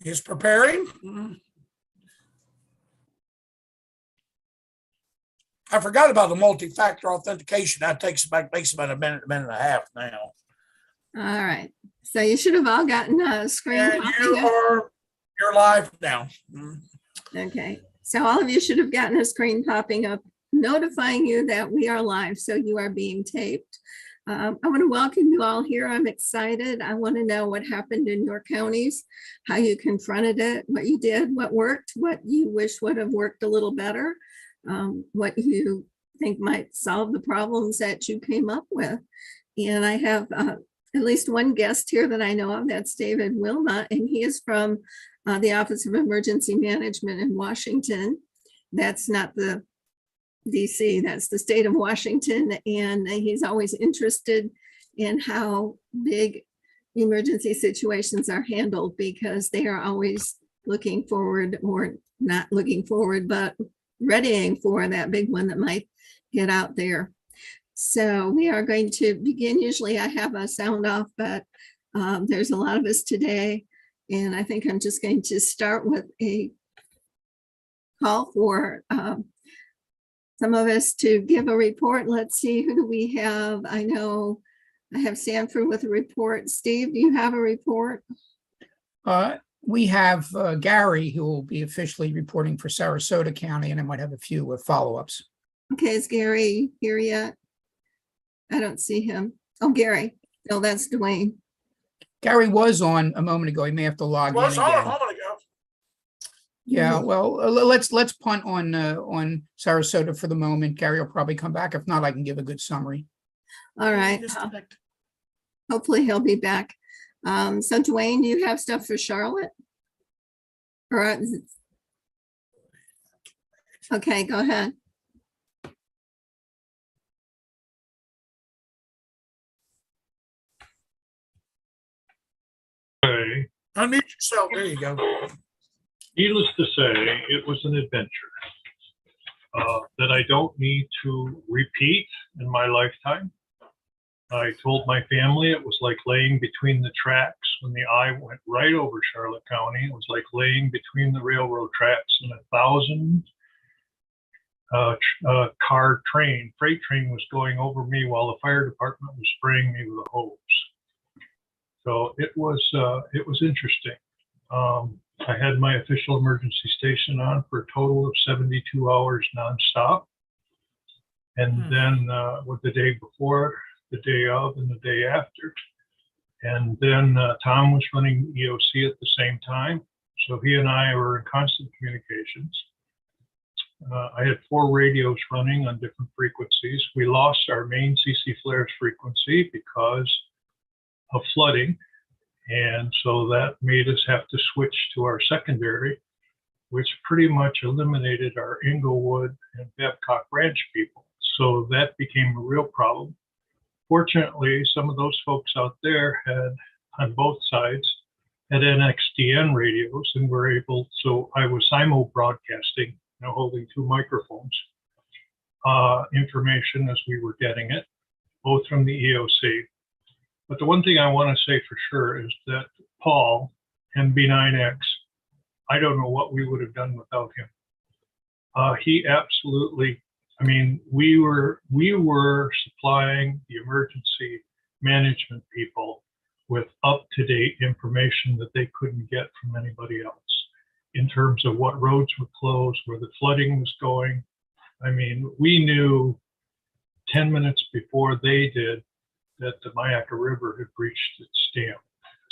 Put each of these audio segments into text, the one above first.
is preparing. I forgot about the multi-factor authentication. That takes about a minute and a half now. All right. So you should have all gotten a screen. And you're live now. Okay. So all of you should have gotten a screen popping up notifying you that we are live. So you are being taped. I want to welcome you all here. I'm excited. I want to know what happened in your counties, how you confronted it, what you did, what worked, what you wish would have worked a little better, what you think might solve the problems that you came up with. And I have at least one guest here that I know of. That's David Wilma, and he is from the Office of Emergency Management in Washington. That's not the DC, that's the state of Washington. And he's always interested in how big emergency situations are handled, because they are always looking forward, or not looking forward, but readying for that big one that might hit out there. So we are going to begin. Usually I have a sound off, but there's a lot of us today. And I think I'm just going to start with a call for some of us to give a report. Let's see, who do we have? I know I have Sanford with a report. Steve, do you have a report? We have Gary, who will be officially reporting for Sarasota County, and I might have a few follow-ups. Okay, is Gary here yet? I don't see him. Oh, Gary. No, that's Dwayne. Gary was on a moment ago. He may have to log in again. Yeah, well, let's punt on Sarasota for the moment. Gary will probably come back. If not, I can give a good summary. All right. Hopefully he'll be back. So Dwayne, do you have stuff for Charlotte? Or okay, go ahead. Unmute yourself. There you go. Needless to say, it was an adventure that I don't need to repeat in my lifetime. I told my family it was like laying between the tracks when the eye went right over Charlotte County. It was like laying between the railroad tracks, and 1,000 car freight train was going over me while the fire department was spraying me with a hose. So it was interesting. I had my official emergency station on for a total of 72 hours nonstop. And then with the day before, the day of, and the day after. And then Tom was running EOC at the same time. So he and I were in constant communications. I had 4 radios running on different frequencies. We lost our main CC flares frequency because of flooding. And so that made us have to switch to our secondary, which pretty much eliminated our Inglewood and Babcock Ranch people. So that became a real problem. Fortunately, some of those folks out there had, on both sides, had NXDN radios and were able, so I was simul broadcasting, holding 2 microphones, information as we were getting it, both from the EOC. But the one thing I want to say for sure is that Paul, MB9X, I don't know what we would have done without him. He absolutely, I mean, we were supplying the emergency management people with up-to-date information that they couldn't get from anybody else in terms of what roads were closed, where the flooding was going. I mean, we knew 10 minutes before they did that the Myakka River had breached its dam.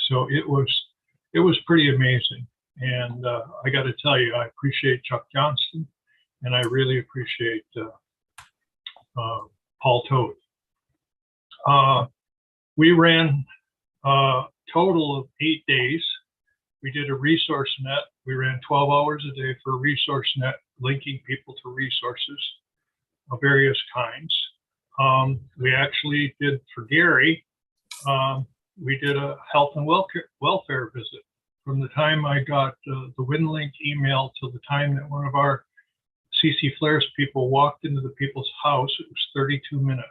So it was pretty amazing. And I got to tell you, I appreciate Chuck Johnston, and I really appreciate Paul Toth. We ran a total of 8 days. We did a resource net. We ran 12 hours a day for a resource net, linking people to resources of various kinds. We actually did, for Gary, we did a health and welfare visit. From the time I got the WinLink email till the time that one of our CC Flares people walked into the people's house, it was 32 minutes.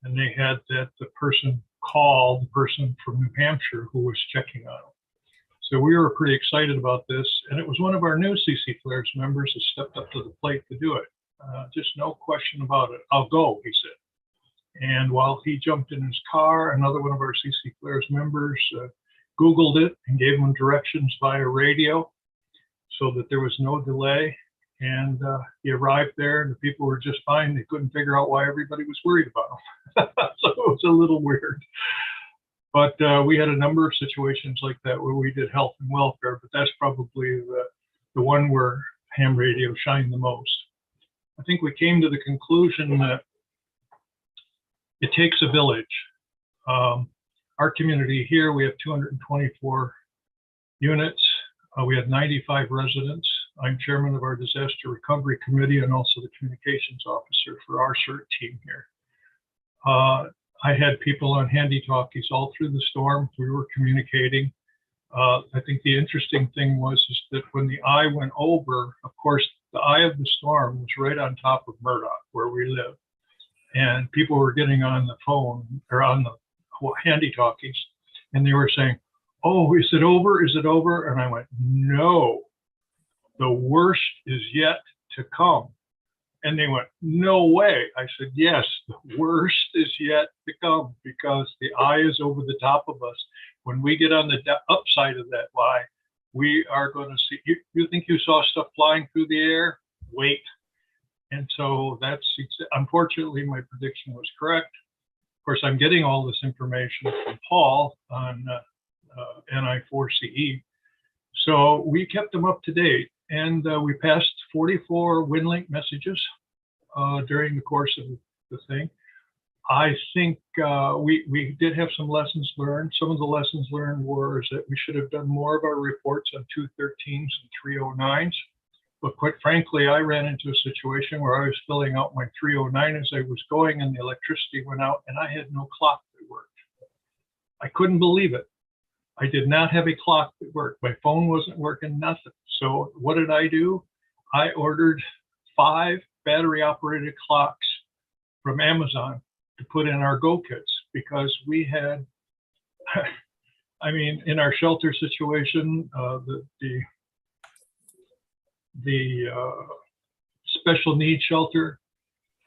And they had that the person call the person from New Hampshire who was checking on them. So we were pretty excited about this, and it was one of our new CC Flares members that stepped up to the plate to do it. Just no question about it. I'll go, he said. And while he jumped in his car, another one of our CC Flares members Googled it and gave him directions via radio so that there was no delay. And he arrived there, and the people were just fine. They couldn't figure out why everybody was worried about him. So it was a little weird. But we had a number of situations like that where we did health and welfare, but that's probably the one where ham radio shined the most. I think we came to the conclusion that it takes a village. Our community here, we have 224 units. We have 95 residents. I'm chairman of our disaster recovery committee and also the communications officer for our CERT team here. I had people on handy-talkies all through the storm. We were communicating. I think the interesting thing was that when the eye went over, of course, the eye of the storm was right on top of Murdoch, where we live. And people were getting on the phone or on the handy-talkies, and they were saying, "Oh, is it over? Is it over?" And I went, "No, the worst is yet to come." And they went, "No way." I said, "Yes, the worst is yet to come because the eye is over the top of us. When we get on the upside of that lie, we are going to see, you think you saw stuff flying through the air? Wait." And so that's, unfortunately, my prediction was correct. Of course, I'm getting all this information from Paul on NI4CE. So we kept them up to date, and we passed 44 WinLink messages during the course of the thing. I think we did have some lessons learned. Some of the lessons learned were that we should have done more of our reports on 213s and 309s. But quite frankly, I ran into a situation where I was filling out my 309 as I was going, and the electricity went out, and I had no clock that worked. I couldn't believe it. I did not have a clock that worked. My phone wasn't working, nothing. So what did I do? I ordered 5 battery-operated clocks from Amazon to put in our Go kits because we had, I mean, in our shelter situation, the special needs shelter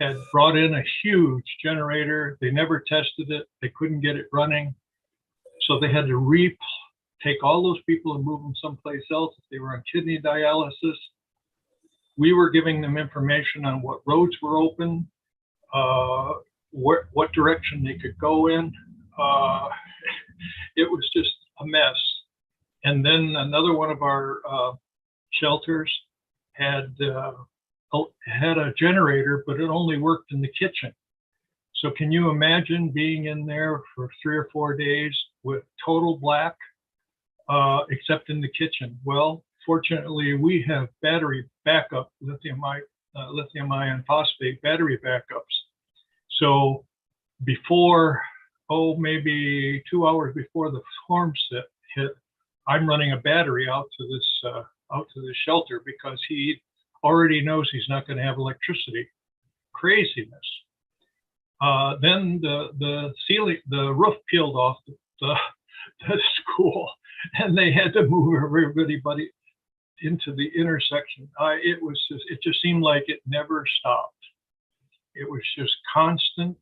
had brought in a huge generator. They never tested it. They couldn't get it running. So they had to take all those people and move them someplace else if they were on kidney dialysis. We were giving them information on what roads were open, what direction they could go in. It was just a mess. And then another one of our shelters had a generator, but it only worked in the kitchen. So can you imagine being in there for 3 or 4 days with total black, except in the kitchen? Well, fortunately, we have battery backup, lithium ion phosphate battery backups. So before, maybe 2 hours before the storm hit, I'm running a battery out to this shelter because he already knows he's not going to have electricity. Craziness. Then the roof peeled off the school, and they had to move everybody into the intersection. It just seemed like it never stopped. It was just constant,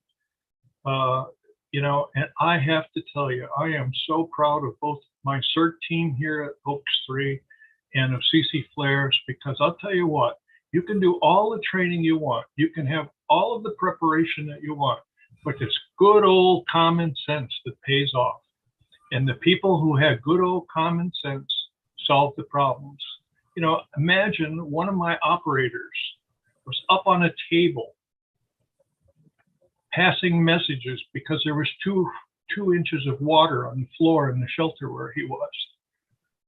and I have to tell you, I am so proud of both my CERT team here at Oaks 3 and of CC Flares, because I'll tell you what, you can do all the training you want. You can have all of the preparation that you want, but it's good old common sense that pays off. And the people who had good old common sense solved the problems. Imagine one of my operators was up on a table passing messages because there was two inches of water on the floor in the shelter where he was.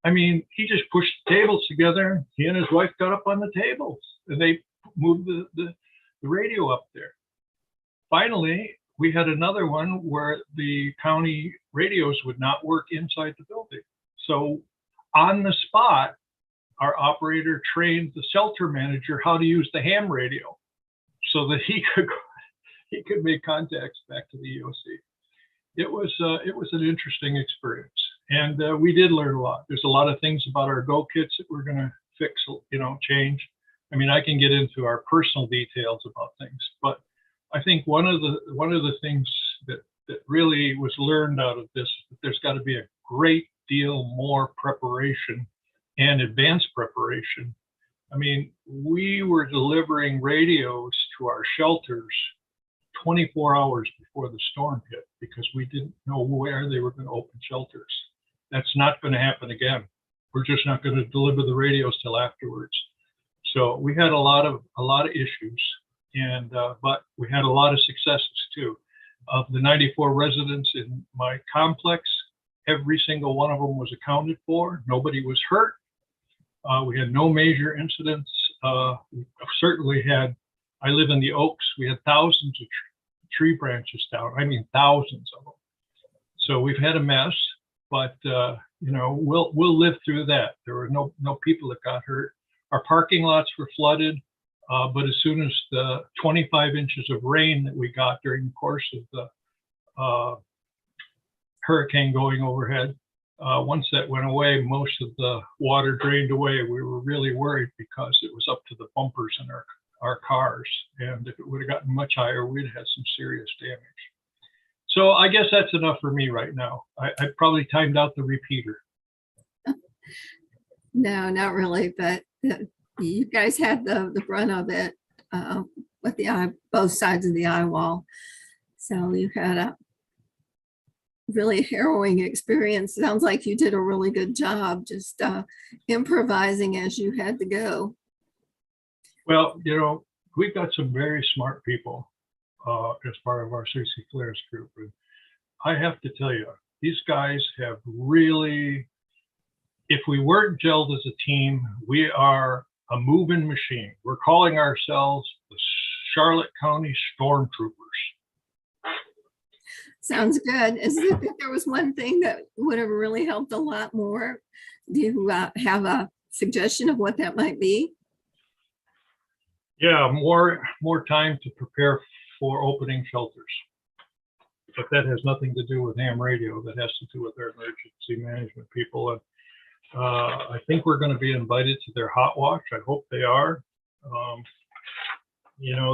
I mean, he just pushed the tables together. He and his wife got up on the tables and they moved the radio up there. Finally, we had another one where the county radios would not work inside the building. So on the spot, our operator trained the shelter manager how to use the ham radio so that he could make contacts back to the EOC. It was an interesting experience. And we did learn a lot. There's a lot of things about our go kits that we're going to fix, change. I mean, I can get into our personal details about things, but I think one of the things that really was learned out of this, there's got to be a great deal more preparation and advanced preparation. I mean, we were delivering radios to our shelters 24 hours before the storm hit because we didn't know where they were going to open shelters. That's not going to happen again. We're just not going to deliver the radios till afterwards. So we had a lot of issues, and but we had a lot of successes too. Of the 94 residents in my complex, every single one of them was accounted for. Nobody was hurt. We had no major incidents. We certainly had. I live in the Oaks. We had thousands of tree branches down. I mean, thousands of them. So we've had a mess, but we'll live through that. There were no people that got hurt. Our parking lots were flooded, but as soon as the 25 inches of rain that we got during the course of the hurricane going overhead, once that went away, most of the water drained away. We were really worried because it was up to the bumpers in our cars. And if it would have gotten much higher, we'd have had some serious damage. So I guess that's enough for me right now. I probably timed out the repeater. No, not really, but you guys had the brunt of it with both sides of the eye wall. So you had a really harrowing experience. Sounds like you did a really good job just improvising as you had to go. Well, we've got some very smart people as part of our CC Flares group. And I have to tell you, these guys have really, if we weren't gelled as a team, we are a moving machine. We're calling ourselves the Charlotte County Stormtroopers. Sounds good. Is it if there was one thing that would have really helped a lot more? Do you have a suggestion of what that might be? Yeah, more time to prepare for opening shelters. But that has nothing to do with ham radio. That has to do with our emergency management people. And I think we're going to be invited to their hot wash. I hope they are.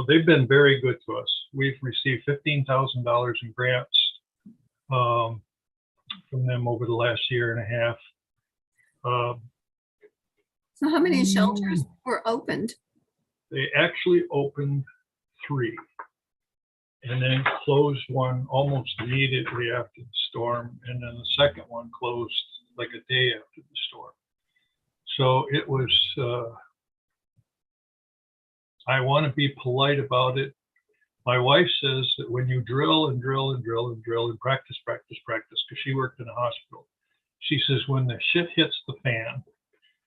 They've been very good to us. We've received $15,000 in grants from them over the last year and a half. So how many shelters were opened? They actually opened 3 and then closed one almost immediately after the storm. And then the second one closed like a day after the storm. So it was, I want to be polite about it. My wife says that when you drill and drill and drill and drill and practice, because she worked in a hospital, she says, when the shit hits the fan,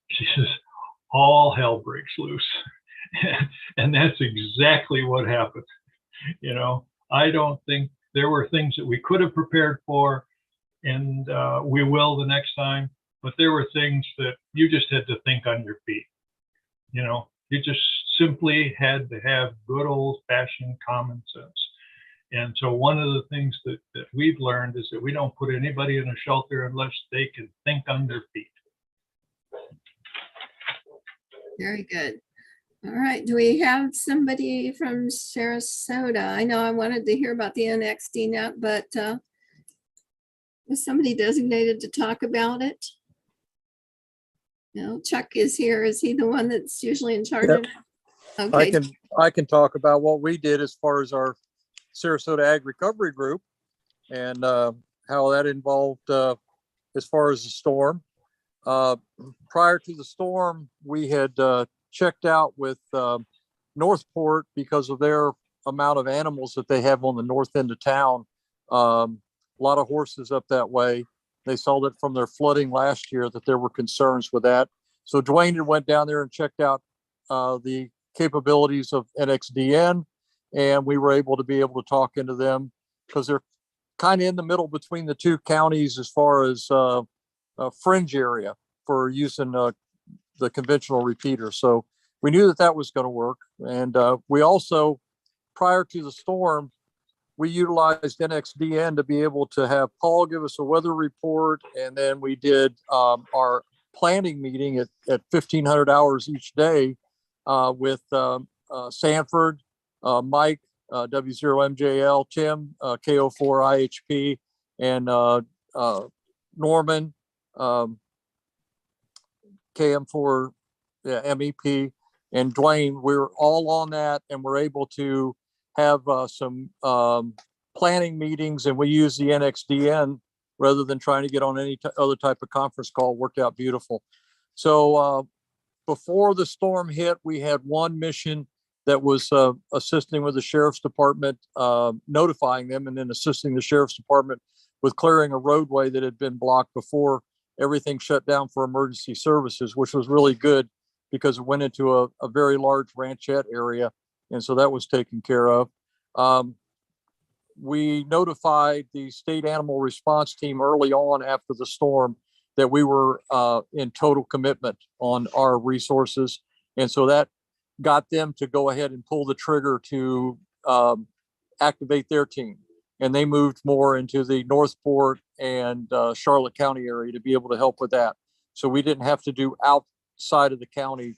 she says, all hell breaks loose. And that's exactly what happened. I don't think there were things that we could have prepared for, and we will the next time, but there were things that you just had to think on your feet. You just simply had to have good old-fashioned common sense. And so one of the things that we've learned is that we don't put anybody in a shelter unless they can think on their feet. Very good. All right. Do we have somebody from Sarasota? I know I wanted to hear about the NXD net, but was somebody designated to talk about it? No, Chuck is here. Is he the one that's usually in charge of it? Okay. I can talk about what we did as far as our Sarasota Ag Recovery Group and how that involved as far as the storm. Prior to the storm, we had checked out with Northport because of their amount of animals that they have on the north end of town. A lot of horses up that way. They saw that from their flooding last year that there were concerns with that. So Dwayne had went down there and checked out the capabilities of NXDN, and we were able to talk into them because they're kind of in the middle between the two counties as far as a fringe area for using the conventional repeater. So we knew that was going to work. And we also, prior to the storm, we utilized NXDN to be able to have Paul give us a weather report. And then we did our planning meeting at 1,500 hours each day with Sanford, Mike, W0MJL, Tim, KO4 IHP, and Norman, KM4 MEP, and Dwayne. We were all on that, and we're able to have some planning meetings, and we use the NXDN rather than trying to get on any other type of conference call. Worked out beautiful. So before the storm hit, we had one mission that was assisting with the sheriff's department, notifying them, and then assisting the sheriff's department with clearing a roadway that had been blocked before everything shut down for emergency services, which was really good because it went into a very large ranchette area. And so that was taken care of. We notified the state animal response team early on after the storm that we were in total commitment on our resources. And so that got them to go ahead and pull the trigger to activate their team. And they moved more into the Northport and Charlotte County area to be able to help with that. So we didn't have to do outside of the county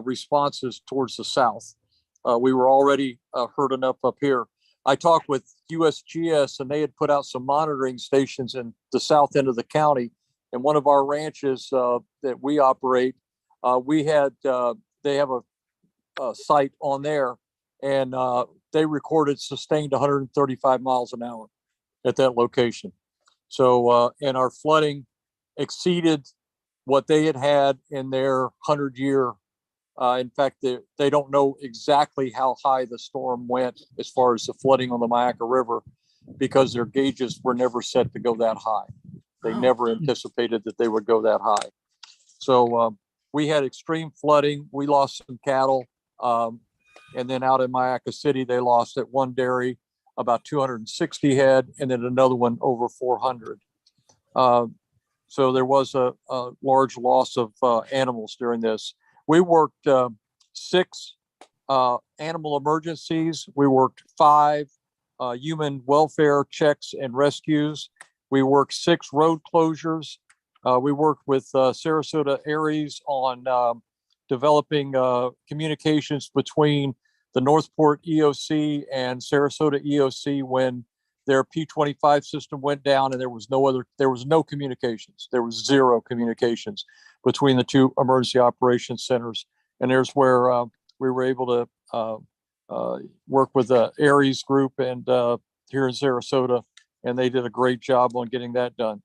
responses towards the south. We were already hurt enough up here. I talked with USGS, and they had put out some monitoring stations in the south end of the county. And one of our ranches that we operate, they have a site on there, and they recorded sustained 135 miles an hour at that location. So, and our flooding exceeded what they had in their 100-year. In fact, they don't know exactly how high the storm went as far as the flooding on the Myakka River, because their gauges were never set to go that high. They never anticipated that they would go that high. So we had extreme flooding. We lost some cattle. And then out in Myakka City, they lost at one dairy about 260 head, and then another one over 400. So there was a large loss of animals during this. We worked 6 animal emergencies. We worked 5 human welfare checks and rescues. We worked 6 road closures. We worked with Sarasota ARES on developing communications between the Northport EOC and Sarasota EOC when their P25 system went down, and there was no communications. There was 0 communications between the 2 emergency operations centers. And there's where we were able to work with the ARES group and here in Sarasota, and they did a great job on getting that done.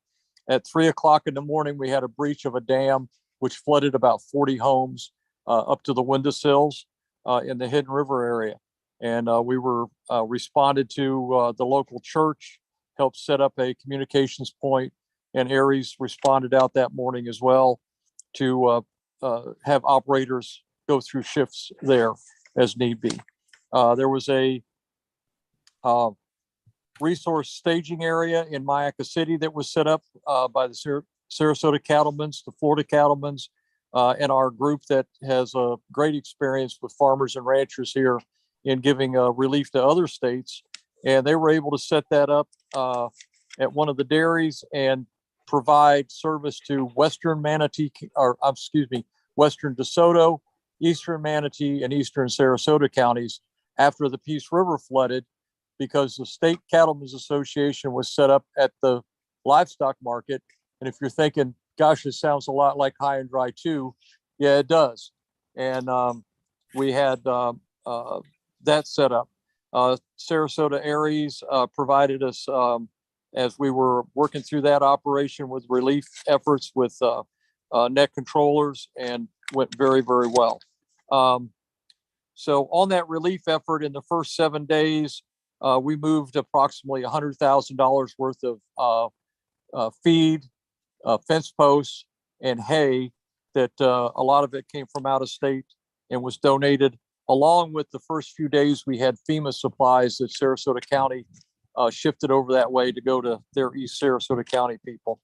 At 3 o'clock in the morning, we had a breach of a dam, which flooded about 40 homes up to the windowsills in the Hidden River area. And we were responded to the local church, helped set up a communications point, and ARES responded out that morning as well to have operators go through shifts there as need be. There was a resource staging area in Myakka City that was set up by the Sarasota Cattlemen's, the Florida Cattlemen's, and our group that has a great experience with farmers and ranchers here in giving relief to other states. And they were able to set that up at one of the dairies and provide service to Western Western DeSoto, Eastern Manatee, and Eastern Sarasota counties after the Peace River flooded, because the State Cattlemen's Association was set up at the livestock market. And if you're thinking, gosh, it sounds a lot like High and Dry too, yeah, it does. And we had that set up. Sarasota ARES provided us, as we were working through that operation, with relief efforts with net controllers, and went very, very well. So on that relief effort in the first 7 days, we moved approximately $100,000 worth of feed, fence posts, and hay that a lot of it came from out of state and was donated. Along with the first few days, we had FEMA supplies that Sarasota County shifted over that way to go to their East Sarasota County people.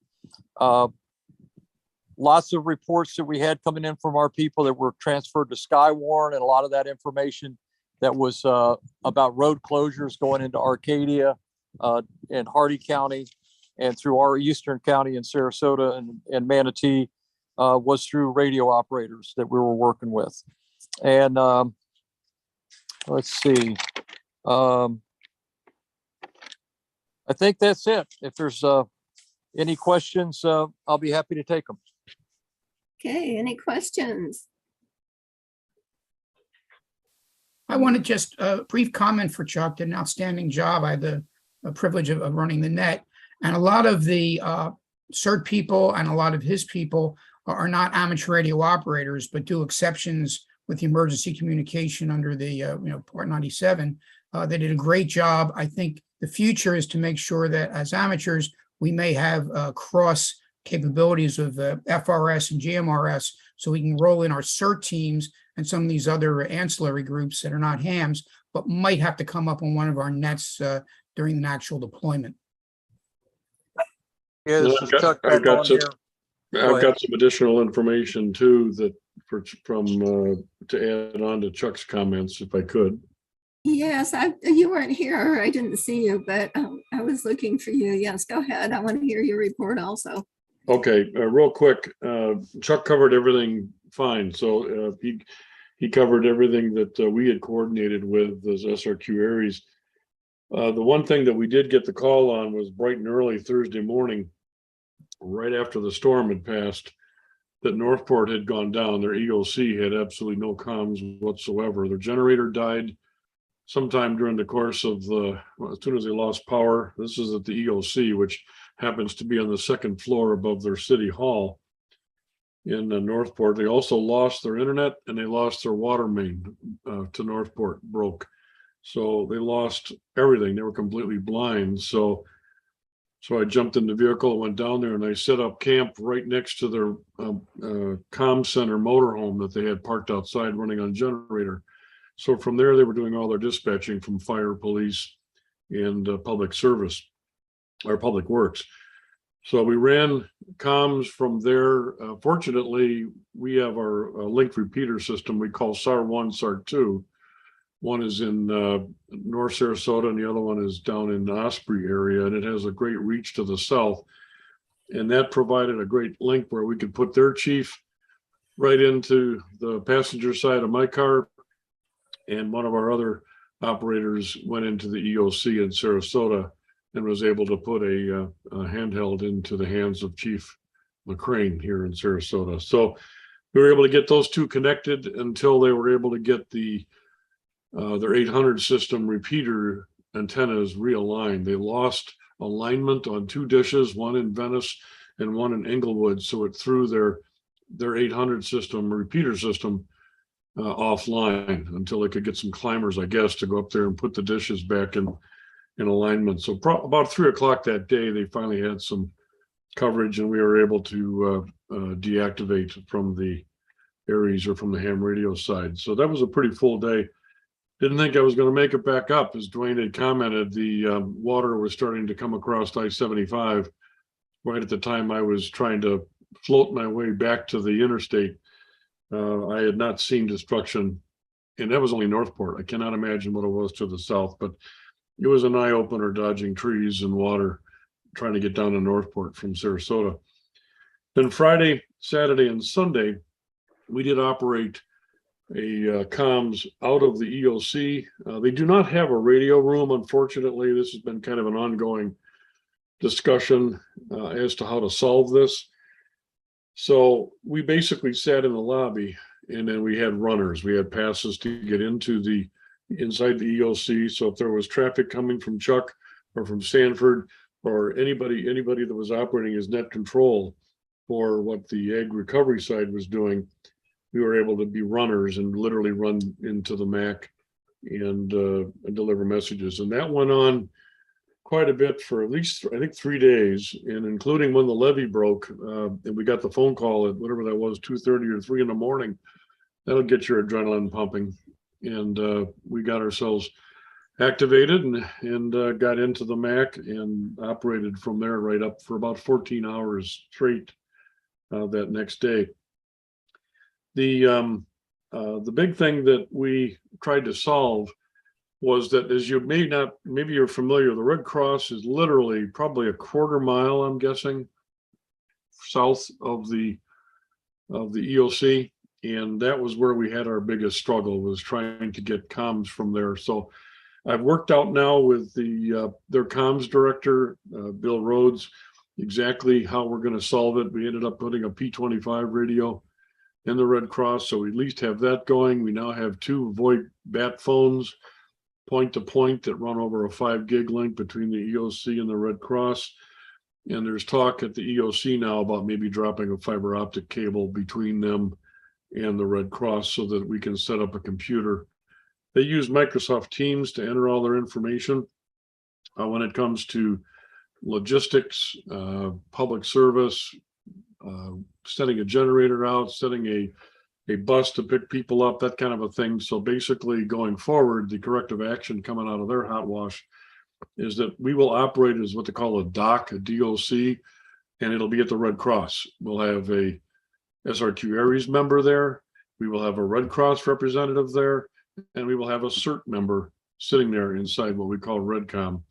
Lots of reports that we had coming in from our people that were transferred to Skywarn, and a lot of that information that was about road closures going into Arcadia and Hardy County and through our Eastern County and Sarasota and Manatee, was through radio operators that we were working with. And let's see. I think that's it. If there's any questions, I'll be happy to take them. Okay, any questions? I want to just a brief comment for Chuck. Did an outstanding job. I had the privilege of running the net, and a lot of the CERT people and a lot of his people are not amateur radio operators, but do exceptions with the emergency communication under the Part 97. They did a great job. I think the future is to make sure that as amateurs, we may have cross capabilities of FRS and GMRS, so we can roll in our CERT teams and some of these other ancillary groups that are not hams, but might have to come up on one of our nets during an actual deployment. Yeah, this is Chuck I've back on got some, here. I've got some additional information too that to add on to Chuck's comments, if I could. Yes, you weren't here. I didn't see you, but I was looking for you. Yes, go ahead. I want to hear your report also. Okay, real quick, Chuck covered everything fine. So he covered everything that we had coordinated with as SRQ ARES. The one thing that we did get the call on was bright and early Thursday morning, right after the storm had passed, that Northport had gone down. Their EOC had absolutely no comms whatsoever. Their generator died sometime during the course of as soon as they lost power. This is at the EOC, which happens to be on the second floor above their city hall in Northport. They also lost their internet and they lost their water main to Northport, broke. So they lost everything. They were completely blind. So I jumped in the vehicle, went down there, and I set up camp right next to their comm center motorhome that they had parked outside running on generator. So from there, they were doing all their dispatching from fire, police, and public service or public works. So we ran comms from there. Fortunately, we have our link repeater system we call SAR1, SAR2. One is in North Sarasota and the other one is down in the Osprey area, and it has a great reach to the south. And that provided a great link where we could put their chief right into the passenger side of my car. And one of our other operators went into the EOC in Sarasota and was able to put a handheld into the hands of Chief McCrane here in Sarasota. So we were able to get those two connected until they were able to get their 800 system repeater antennas realigned. They lost alignment on two dishes, one in Venice and one in Englewood. So it threw their 800 system repeater system offline until they could get some climbers, I guess, to go up there and put the dishes back in alignment. So about 3 o'clock that day, they finally had some coverage and we were able to deactivate from the ARES or from the ham radio side. So that was a pretty full day. Didn't think I was going to make it back up. As Dwayne had commented, the water was starting to come across I-75 right at the time I was trying to float my way back to the interstate. I had not seen destruction, and that was only Northport. I cannot imagine what it was to the south, but it was an eye-opener dodging trees and water, trying to get down to Northport from Sarasota. Then Friday, Saturday, and Sunday, we did operate a comms out of the EOC. They do not have a radio room, unfortunately. This has been kind of an ongoing discussion as to how to solve this. So we basically sat in the lobby and then we had runners. We had passes to get into inside the EOC. So if there was traffic coming from Chuck or from Sanford or anybody that was operating as net control for what the ag recovery side was doing, we were able to be runners and literally run into the MAC and deliver messages. And that went on quite a bit for at least, I think, 3 days, and including when the levee broke, and we got the phone call at whatever that was, 2:30 or 3 in the morning. That'll get your adrenaline pumping. And we got ourselves activated and got into the MAC and operated from there right up for about 14 hours straight that next day. The The big thing that we tried to solve was that, as you maybe you're familiar, the Red Cross is literally probably a quarter mile, I'm guessing, south of the EOC. And that was where we had our biggest struggle, was trying to get comms from there. So I've worked out now with their comms director, Bill Rhodes, exactly how we're going to solve it. We ended up putting a P25 radio in the Red Cross, so we at least have that going. We now have 2 VoIP BAT phones, point to point, that run over a 5 gig link between the EOC and the Red Cross. And there's talk at the EOC now about maybe dropping a fiber optic cable between them and the Red Cross so that we can set up a computer. They use Microsoft Teams to enter all their information. When it comes to logistics, public service, setting a generator out, setting a bus to pick people up, that kind of a thing. So basically, going forward, the corrective action coming out of their hot wash is that we will operate as what they call a DOC, a DOC, and it'll be at the Red Cross. We'll have a SRQ ARES member there. We will have a Red Cross representative there, and we will have a CERT member sitting there inside what we call Redcom.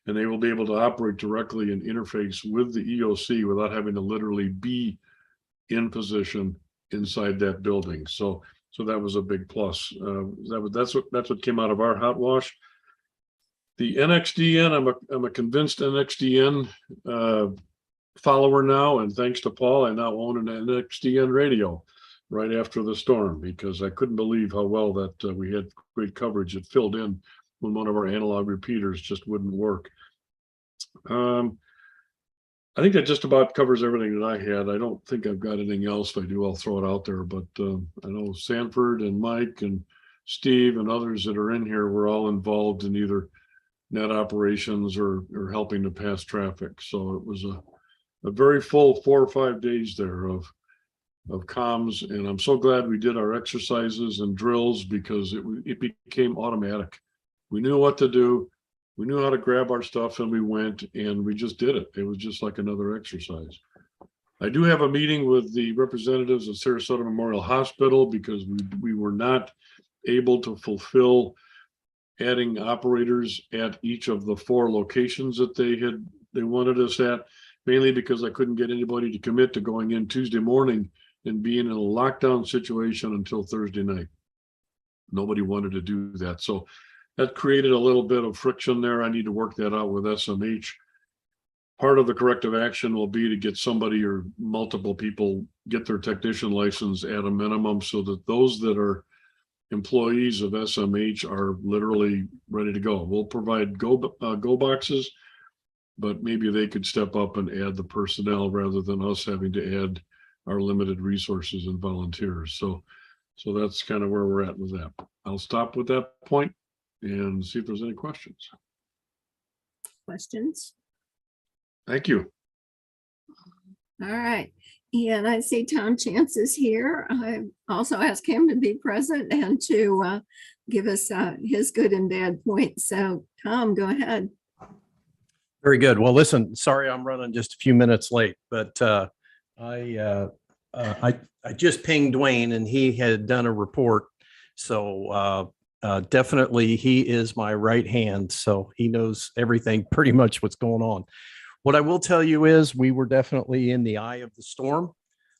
And they will be able to operate directly and interface with the EOC without having to literally be in position inside that building. So that was a big plus. That's what came out of our hot wash. The NXDN, I'm a convinced NXDN follower now, and thanks to Paul, I now own an NXDN radio right after the storm, because I couldn't believe how well that we had great coverage. It filled in when one of our analog repeaters just wouldn't work. I think that just about covers everything that I had. I don't think I've got anything else. If I do, I'll throw it out there. But I know Sanford and Mike and Steve and others that are in here were all involved in either net operations or helping to pass traffic. So it was a very full 4 or 5 days there of comms. And I'm so glad we did our exercises and drills, because it became automatic. We knew what to do. We knew how to grab our stuff, and we went and we just did it. It was just like another exercise. I do have a meeting with the representatives of Sarasota Memorial Hospital, because we were not able to fulfill adding operators at each of the 4 locations that they wanted us at, mainly because I couldn't get anybody to commit to going in Tuesday morning and being in a lockdown situation until Thursday night. Nobody wanted to do that. So that created a little bit of friction there. I need to work that out with SMH. Part of the corrective action will be to get somebody or multiple people get their technician license at a minimum, so that those that are employees of SMH are literally ready to go. We'll provide go boxes, but maybe they could step up and add the personnel rather than us having to add our limited resources and volunteers. So that's kind of where we're at with that. I'll stop with that point and see if there's any questions. Questions? Thank you. All right. And I see Tom Chance is here. I also asked him to be present and to give us his good and bad points. So Tom, go ahead. Very good. Well, listen, sorry I'm running just a few minutes late, but I just pinged Dwayne and he had done a report. So definitely he is my right hand. So he knows everything, pretty much what's going on. What I will tell you is we were definitely in the eye of the storm.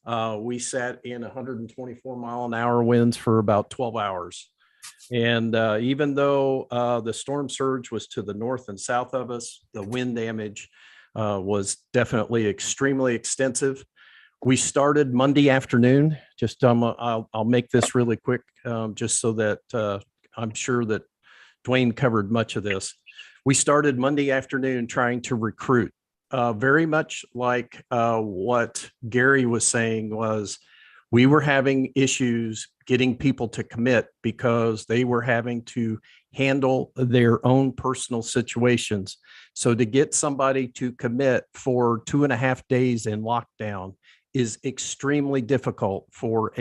We sat in 124-mile-an-hour winds for about 12 hours. And even though the storm surge was to the north and south of us, the wind damage was definitely extremely extensive. We started Monday afternoon. Just I'll make this really quick, just so that I'm sure that Dwayne covered much of this. We started Monday afternoon trying to recruit. Very much like what Gary was saying, was we were having issues getting people to commit because they were having to handle their own personal situations. So to get somebody to commit for 2.5 days in lockdown is extremely difficult for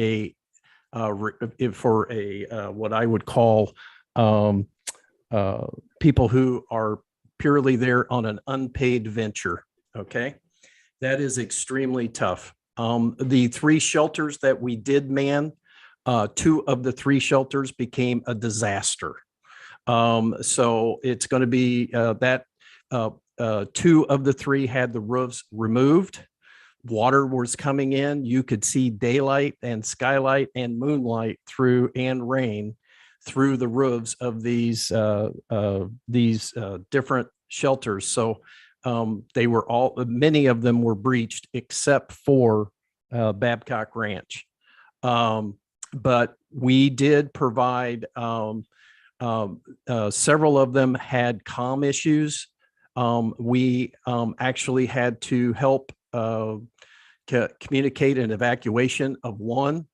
what I would call people who are purely there on an unpaid venture. Okay. That is extremely tough. The 3 shelters that we did man, 2 of the 3 shelters became a disaster. So it's going to be that 2 of the 3 had the roofs removed. Water was coming in. You could see daylight and skylight and moonlight through and rain through the roofs of these different shelters. So they were many of them were breached except for Babcock Ranch. But we did provide several of them had comm issues. We actually had to help communicate an evacuation of one,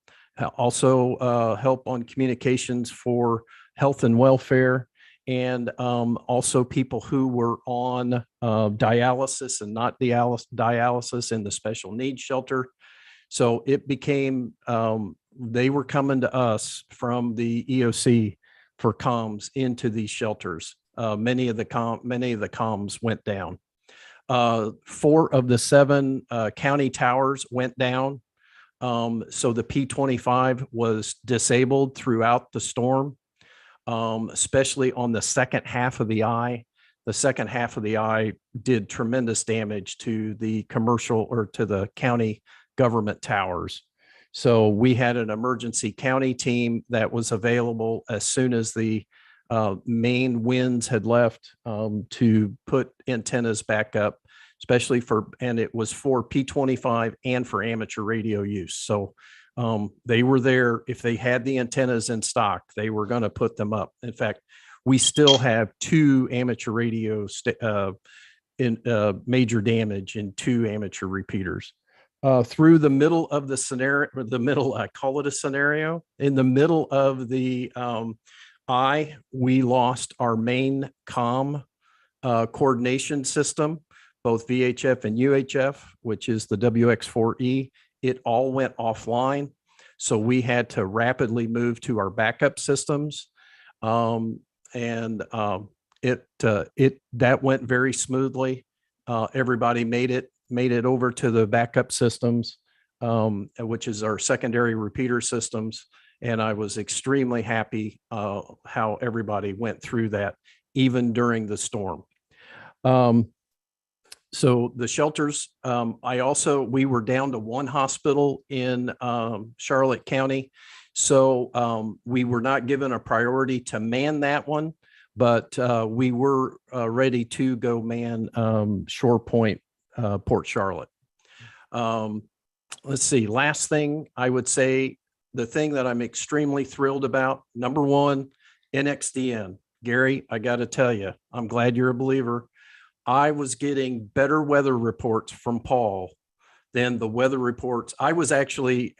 also help on communications for health and welfare, and also people who were on dialysis and not dialysis in the special needs shelter. So it became, they were coming to us from the EOC for comms into these shelters. Many of the comms went down. 4 of the 7 county towers went down. So the P25 was disabled throughout the storm, especially on the second half of the eye. The second half of the eye did tremendous damage to the commercial or to the county government towers. So we had an emergency county team that was available as soon as the main winds had left to put antennas back up, especially and it was for P25 and for amateur radio use. So they were there. If they had the antennas in stock, they were going to put them up. In fact, we still have 2 amateur radio in major damage in 2 amateur repeaters. Through the middle of the scenario, or the middle, I call it a scenario, in the middle of the we lost our main comm coordination system, both VHF and UHF, which is the WX4E. It all went offline. So we had to rapidly move to our backup systems. That went very smoothly. Everybody made it over to the backup systems, which is our secondary repeater systems. And I was extremely happy how everybody went through that, even during the storm. So the shelters, we were down to 1 hospital in Charlotte County. So we were not given a priority to man that one, but we were ready to go man Shore Point, Port Charlotte. Let's see, last thing I would say, the thing that I'm extremely thrilled about, number 1, NXDN. Gary, I got to tell you, I'm glad you're a believer. I was getting better weather reports from Paul than the weather reports. I was actually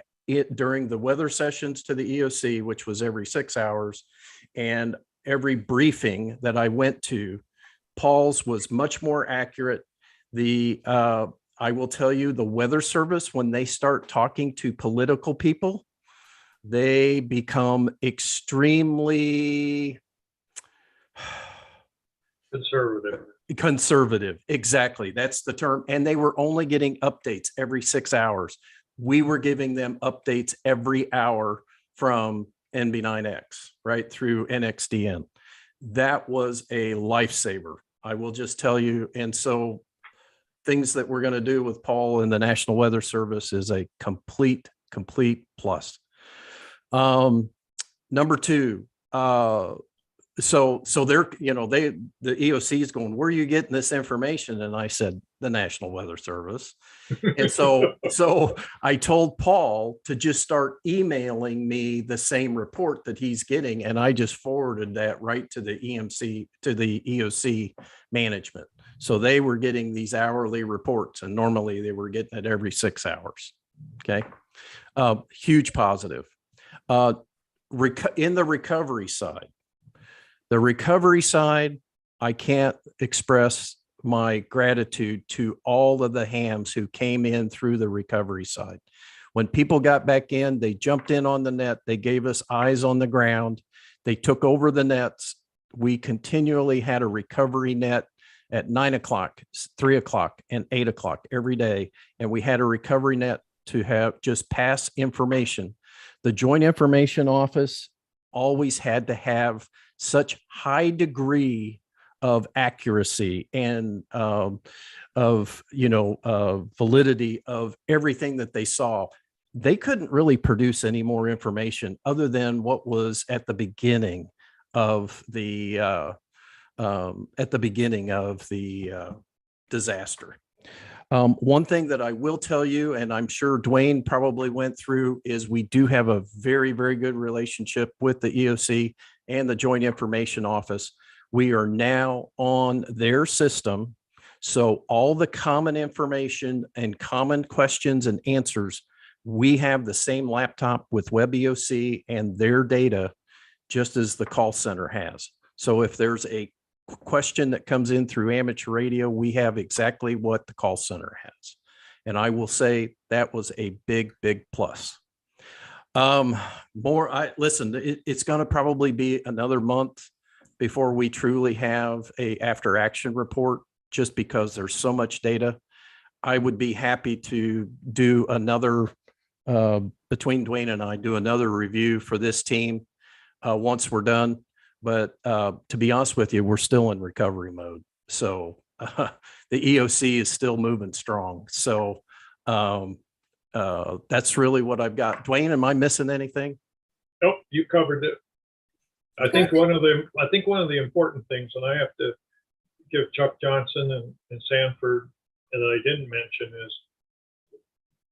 during the weather sessions to the EOC, which was every 6 hours, and every briefing that I went to, Paul's was much more accurate. I will tell you, the Weather Service, when they start talking to political people, they become extremely conservative. Exactly. That's the term. And they were only getting updates every 6 hours. We were giving them updates every hour from NB9X, right through NXDN. That was a lifesaver, I will just tell you. And so things that we're going to do with Paul and the National Weather Service is a complete plus. Number 2, so they're, the EOC is going, where are you getting this information? And I said, the National Weather Service. And so I told Paul to just start emailing me the same report that he's getting. And I just forwarded that right to the EOC management. So they were getting these hourly reports, and normally they were getting it every 6 hours. Okay. Huge positive. In the recovery side, I can't express my gratitude to all of the hams who came in through the recovery side. When people got back in, they jumped in on the net. They gave us eyes on the ground. They took over the nets. We continually had a recovery net at 9 o'clock, 3 o'clock, and 8 o'clock every day. And we had a recovery net to have just pass information The Joint Information Office always had to have such high degree of accuracy and validity of everything that they saw. They couldn't really produce any more information other than what was at the beginning of the disaster. One thing that I will tell you, and I'm sure Dwayne probably went through, is we do have a very, very good relationship with the EOC and the Joint Information Office. We are now on their system. So all the common information and common questions and answers, we have the same laptop with WebEOC and their data, just as the call center has. So if there's a question that comes in through amateur radio, we have exactly what the call center has. And I will say that was a big, big plus. Listen, it's going to probably be another month before we truly have a after action report, just because there's so much data. I would be happy to do another, between Dwayne and I, do another review for this team once we're done. But to be honest with you, we're still in recovery mode. So the EOC is still moving strong. So that's really what I've got. Dwayne, am I missing anything? Nope, you covered it. I think one of the important things, and I have to give Chuck Johnson and Sanford that I didn't mention, is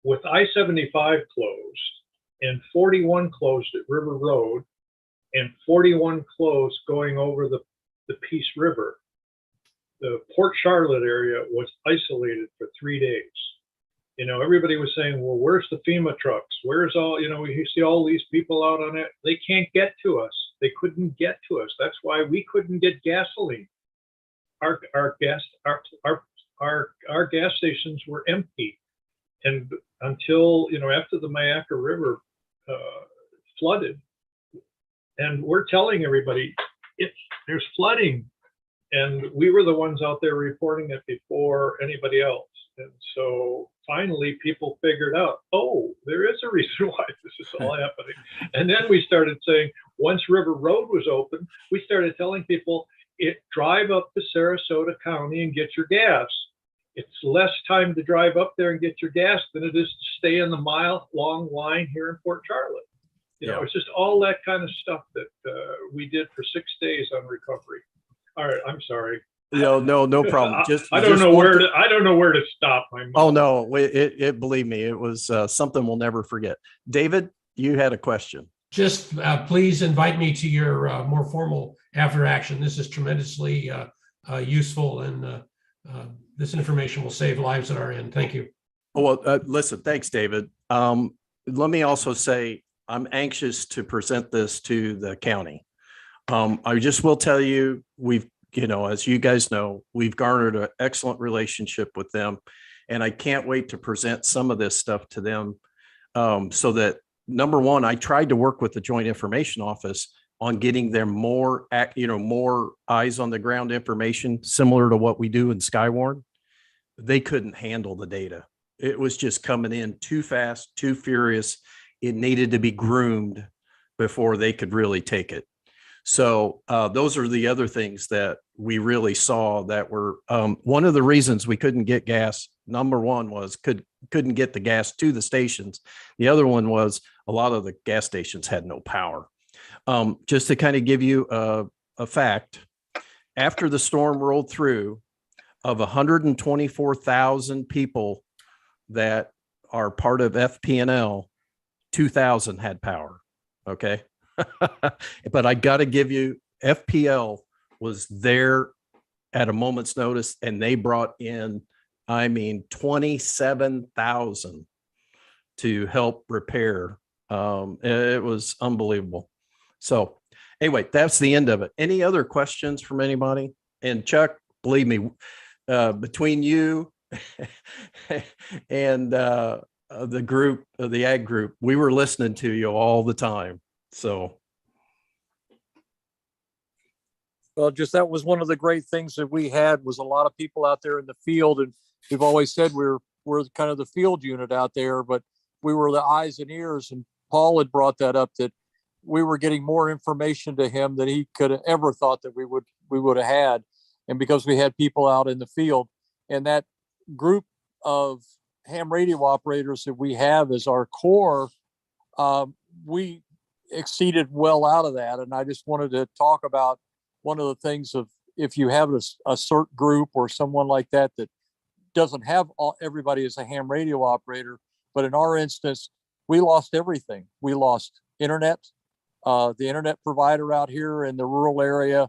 with I-75 closed and 41 closed at River Road and 41 closed going over the Peace River, the Port Charlotte area was isolated for 3 days. You know, everybody was saying, well, where's the FEMA trucks? Where's all, you know, you see all these people out on it. They can't get to us. They couldn't get to us. That's why we couldn't get gasoline. Our gas stations were empty. And until, you know, after the Mayaca River flooded, and we're telling everybody there's flooding, and we were the ones out there reporting it before anybody else. And so finally people figured out, oh, there is a reason why this is all happening. And then we started saying, once River Road was open, we started telling people, drive up to Sarasota County and get your gas. It's less time to drive up there and get your gas than it is to stay in the mile-long line here in Port Charlotte. You know, it's just all that kind of stuff that we did for 6 days on recovery. All right, I'm sorry. No problem. I don't know where to stop. Oh no, believe me, it was something we'll never forget. David, you had a question. Just please invite me to your more formal after action. This is tremendously useful, and this information will save lives at our end. Thank you. Well, listen, thanks, David. Let me also say, I'm anxious to present this to the county. I just will tell you, as you guys know, we've garnered an excellent relationship with them, and I can't wait to present some of this stuff to them. So that, number one, I tried to work with the Joint Information Office on getting them more eyes on the ground information, similar to what we do in Skywarn. They couldn't handle the data. It was just coming in too fast, too furious. It needed to be groomed before they could really take it. So those are the other things that we really saw that were one of the reasons we couldn't get gas. Number one was couldn't get the gas to the stations. The other one was a lot of the gas stations had no power. Just to kind of give you a fact, after the storm rolled through, of 124,000 people that are part of FP&L, 2,000 had power. Okay. But I got to give you, FPL was there at a moment's notice, and they brought in, 27,000 to help repair. It was unbelievable. So anyway, that's the end of it. Any other questions from anybody? And Chuck, believe me, between you and the group, the ag group, we were listening to you all the time. So. Well, just that was one of the great things that we had, was a lot of people out there in the field, and we've always said we're kind of the field unit out there, but we were the eyes and ears, and Paul had brought that up, that we were getting more information to him than he could have ever thought that we would have had. And because we had people out in the field, and that group of ham radio operators that we have as our core, we exceeded well out of that. And I just wanted to talk about one of the things of, if you have a CERT group or someone like that that doesn't have everybody as a ham radio operator, but in our instance, we lost everything. We lost internet. The internet provider out here in the rural area,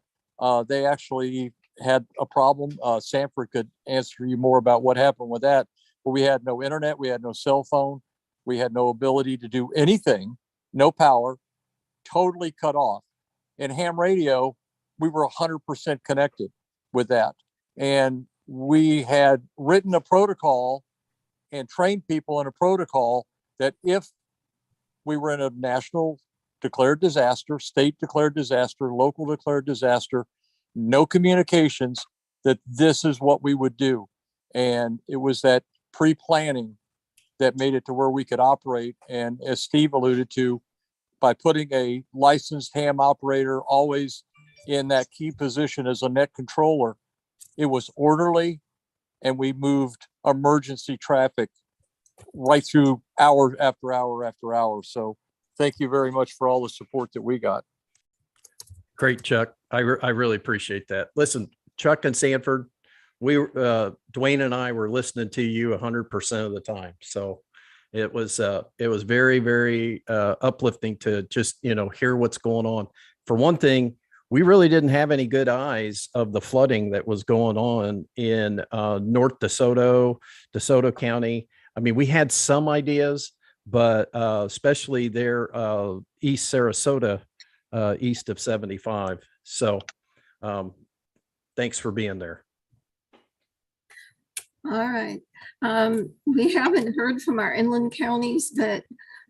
they actually had a problem. Sanford could answer you more about what happened with that. But we had no internet, we had no cell phone, we had no ability to do anything, no power, totally cut off. In ham radio, we were 100% connected with that. And we had written a protocol and trained people in a protocol that if we were in a national declared disaster, state declared disaster, local declared disaster, no communications, that this is what we would do. And it was that pre-planning that made it to where we could operate. And as Steve alluded to, by putting a licensed ham operator always in that key position as a net controller, it was orderly, and we moved emergency traffic right through hour after hour after hour. So thank you very much for all the support that we got. Great, Chuck. I really appreciate that. Listen, Chuck and Sanford, Dwayne and I were listening to you 100% of the time. So it was very, very uplifting to just, hear what's going on. For one thing, we really didn't have any good eyes of the flooding that was going on in North DeSoto County. I mean, we had some ideas, but especially there, East Sarasota, east of 75. So thanks for being there. All right. We haven't heard from our inland counties, but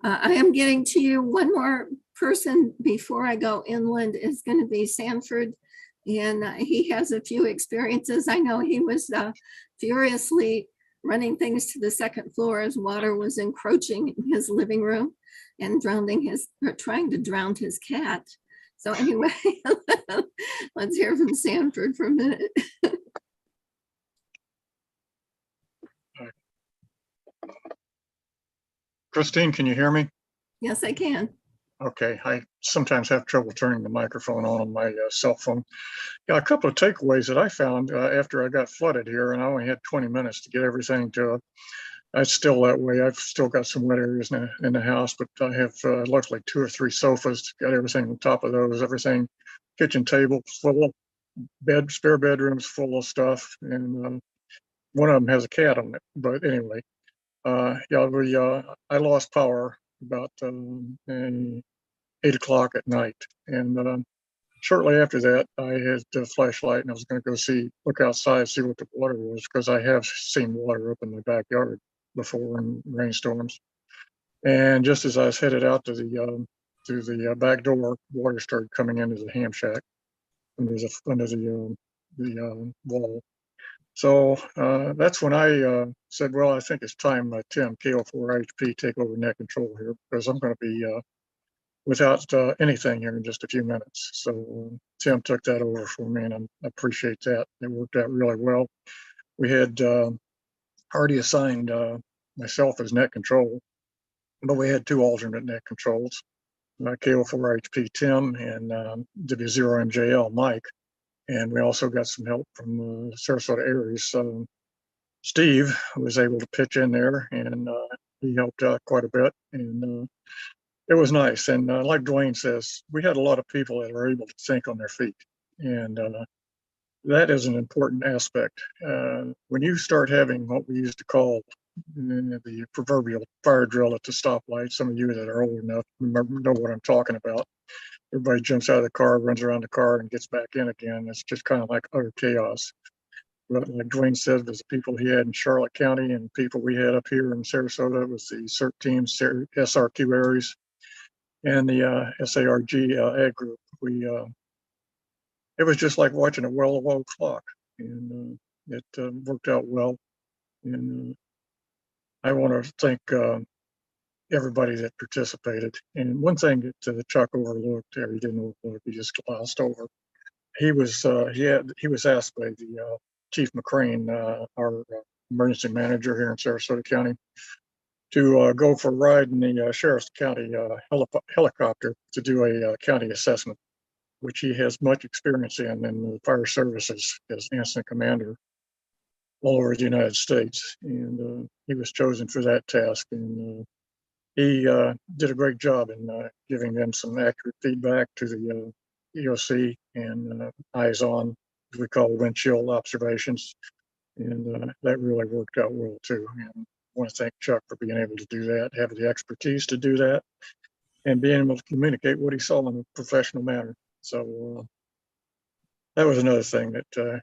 I am getting to you. One more person before I go inland is going to be Sanford. And he has a few experiences. I know he was furiously running things to the second floor as water was encroaching in his living room and trying to drown his cat. So anyway, let's hear from Sanford for a minute. Christine, can you hear me? Yes, I can. Okay, I sometimes have trouble turning the microphone on my cell phone. Yeah, a couple of takeaways that I found after I got flooded here, and I only had 20 minutes to get everything to it. It's still that way. I've still got some wet areas in the house, but I have luckily 2 or 3 sofas, got everything on top of those, everything, kitchen table full, spare bedrooms full of stuff, and one of them has a cat on it. But anyway, I lost power about 8 o'clock at night. And shortly after that, I had a flashlight and I was going to go look outside, see what the water was, because I have seen water up in my backyard before in rainstorms. And just as I was headed out to the back door, water started coming into the ham shack under the wall. So that's when I said, well, I think it's time Tim, KO4HP, take over net control here, because I'm going to be without anything here in just a few minutes. So Tim took that over for me, and I appreciate that. It worked out really well. We had already assigned myself as net control, but we had 2 alternate net controls, KO4HP Tim and W0MJL Mike. And we also got some help from Sarasota ARES. Steve was able to pitch in there, and he helped out quite a bit. And it was nice. And like Dwayne says, we had a lot of people that are able to think on their feet. And that is an important aspect. When you start having what we used to call the proverbial fire drill at the stoplight, some of you that are old enough know what I'm talking about. Everybody jumps out of the car, runs around the car, and gets back in again. It's just kind of like utter chaos. But like Dwayne said, there's the people he had in Charlotte County and people we had up here in Sarasota was the CERT teams, SRQ ARES, and the SARG ag group. It was just like watching a well-oiled clock, and it worked out well. And I want to thank everybody that participated. And one thing that Chuck overlooked, or he didn't overlook, he just glossed over. He was asked by the Chief McCrane, our emergency manager here in Sarasota County, to go for a ride in the Sheriff's County helicopter to do a county assessment, which he has much experience in the fire services as incident commander all over the United States. And he was chosen for that task. And he did a great job in giving them some accurate feedback to the EOC and eyes on, as we call windshield observations. And that really worked out well too. And I want to thank Chuck for being able to do that, have the expertise to do that, and being able to communicate what he saw in a professional manner. So that was another thing that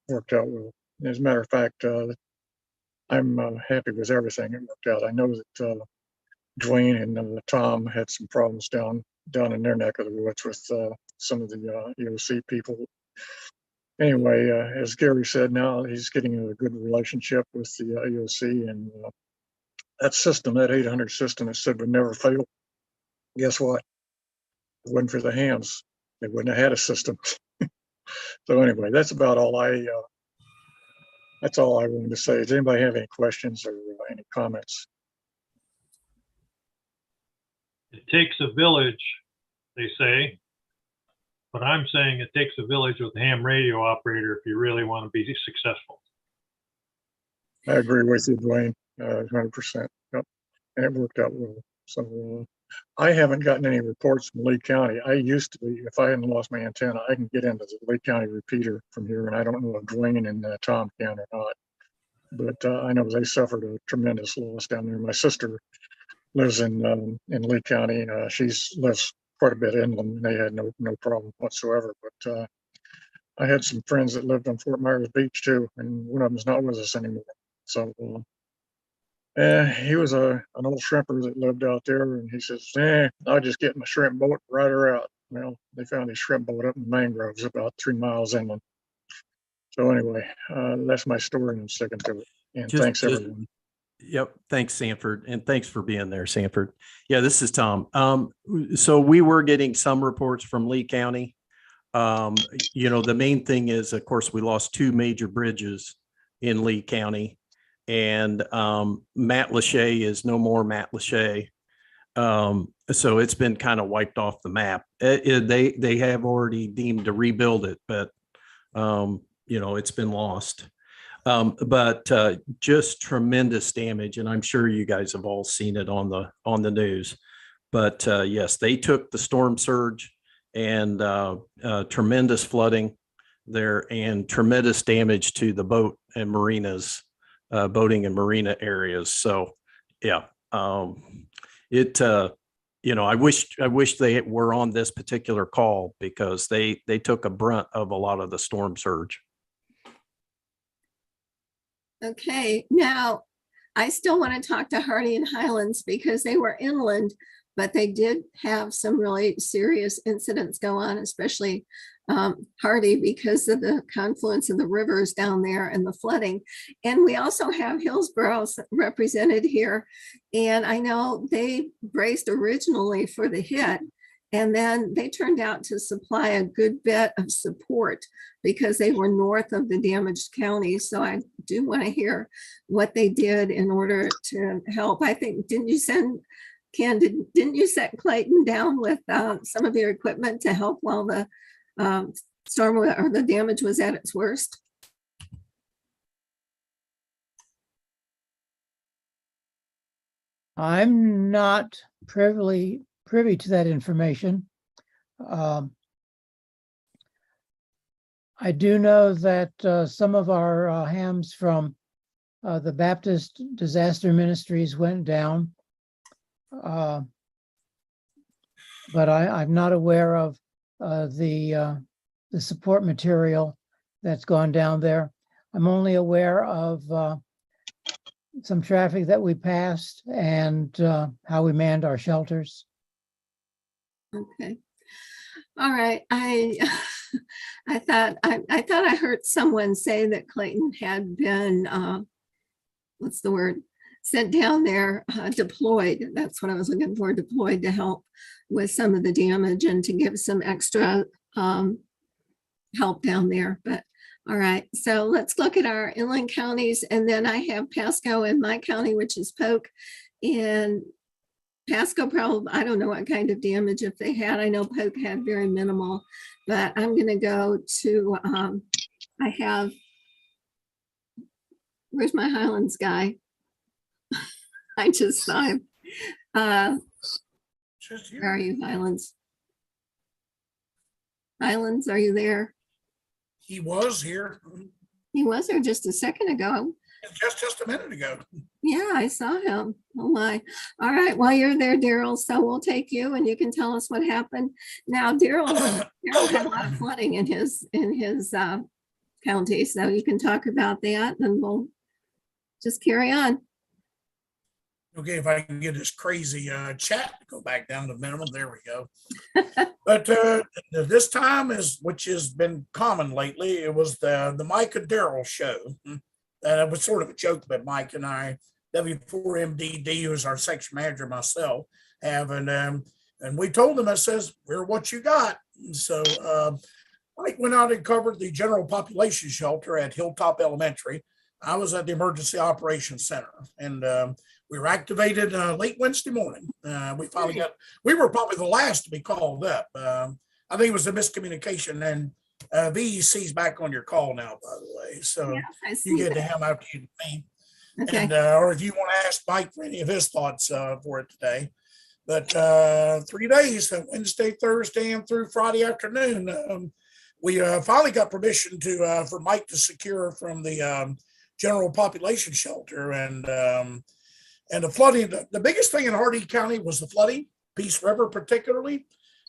worked out well. As a matter of fact, I'm happy with everything that worked out. I know that Dwayne and Tom had some problems down in their neck of the woods with some of the EOC people. Anyway, as Gary said, now he's getting a good relationship with the EOC, and that system, that 800 system that said would never fail, guess what? If it wasn't for the hams, they wouldn't have had a system. So anyway, that's about all that's all I wanted to say. Does anybody have any questions or any comments? It takes a village, they say, but I'm saying it takes a village with a ham radio operator if you really want to be successful. I agree with you, Dwayne, 100%. Yep. And it worked out well. So I haven't gotten any reports from Lee County. I used to be, if I hadn't lost my antenna, I can get into the Lee County repeater from here, and I don't know if Dwayne and Tom can or not. But I know they suffered a tremendous loss down there. My sister lives in Lee County. She lives quite a bit inland, and they had no problem whatsoever. But I had some friends that lived on Fort Myers Beach too, and one of them's not with us anymore. So he was an old shrimper that lived out there, and he says, I'll just get in my shrimp boat and ride her out. Well, they found his shrimp boat up in the mangroves about 3 miles inland. So anyway, that's my story, and I'm sticking to it. And thanks everyone. Yep. Thanks, Sanford. And thanks for being there, Sanford. Yeah, this is Tom. So we were getting some reports from Lee County. The main thing is, of course, we lost 2 major bridges in Lee County, and Matt Lachey is no more Matt Lachey. So it's been kind of wiped off the map. They have already deemed to rebuild it, but it's been lost. But just tremendous damage, and I'm sure you guys have all seen it on the news. But yes, they took the storm surge and tremendous flooding there and tremendous damage to the boat and marinas, boating and marina areas. So yeah, I wish they were on this particular call because they took a brunt of a lot of the storm surge. Okay, now I still want to talk to Hardy and Highlands because they were inland, but they did have some really serious incidents go on, especially Hardy because of the confluence of the rivers down there and the flooding. And we also have Hillsborough represented here. And I know they braced originally for the hit, and then they turned out to supply a good bit of support because they were north of the damaged county. So I do want to hear what they did in order to help. I think, didn't you set Clayton down with some of your equipment to help while the storm or the damage was at its worst? I'm not privy to that information. I do know that some of our hams from the Baptist Disaster Ministries went down, but I'm not aware of the support material that's gone down there. I'm only aware of some traffic that we passed and how we manned our shelters. Okay. All right. I thought I heard someone say that Clayton had been, what's the word, sent down there, deployed. That's what I was looking for, deployed to help with some of the damage and to give some extra help down there. But all right, so let's look at our inland counties. And then I have Pasco in my county, which is Polk. And Pasco probably, I don't know what kind of damage if they had. I know Polk had very minimal, but I'm going to go to, I have, where's my Highlands guy? I just saw him. Just Where are here. you, Highlands? Highlands, are you there? He was here He was there just a second ago. just a minute ago. Yeah, I saw him. Oh my. All right, well, you're there, Daryl, so we'll take you and you can tell us what happened. Now, Daryl had a lot of flooding in his county, so you can talk about that and we'll just carry on. Okay, if I can get this crazy chat to go back down to minimum, there we go. But this time which has been common lately, it was the Mike and Daryl show. It was sort of a joke that Mike and I, W4MDD, who's our section manager, myself, have, and we told them, I says, we're what you got. And so Mike went out and covered the general population shelter at Hilltop Elementary. I was at the Emergency Operations Center, and we were activated late Wednesday morning. We were probably the last to be called up. I think it was a miscommunication, and VEC's back on your call now, by the way. So Yes, I see you get to that. him after you me. Okay, And or if you want to ask Mike for any of his thoughts for it today. But 3 days, Wednesday, Thursday, and through Friday afternoon, we finally got permission for Mike to secure from the general population shelter, and the flooding. The biggest thing in Hardee County was the flooding, Peace River particularly,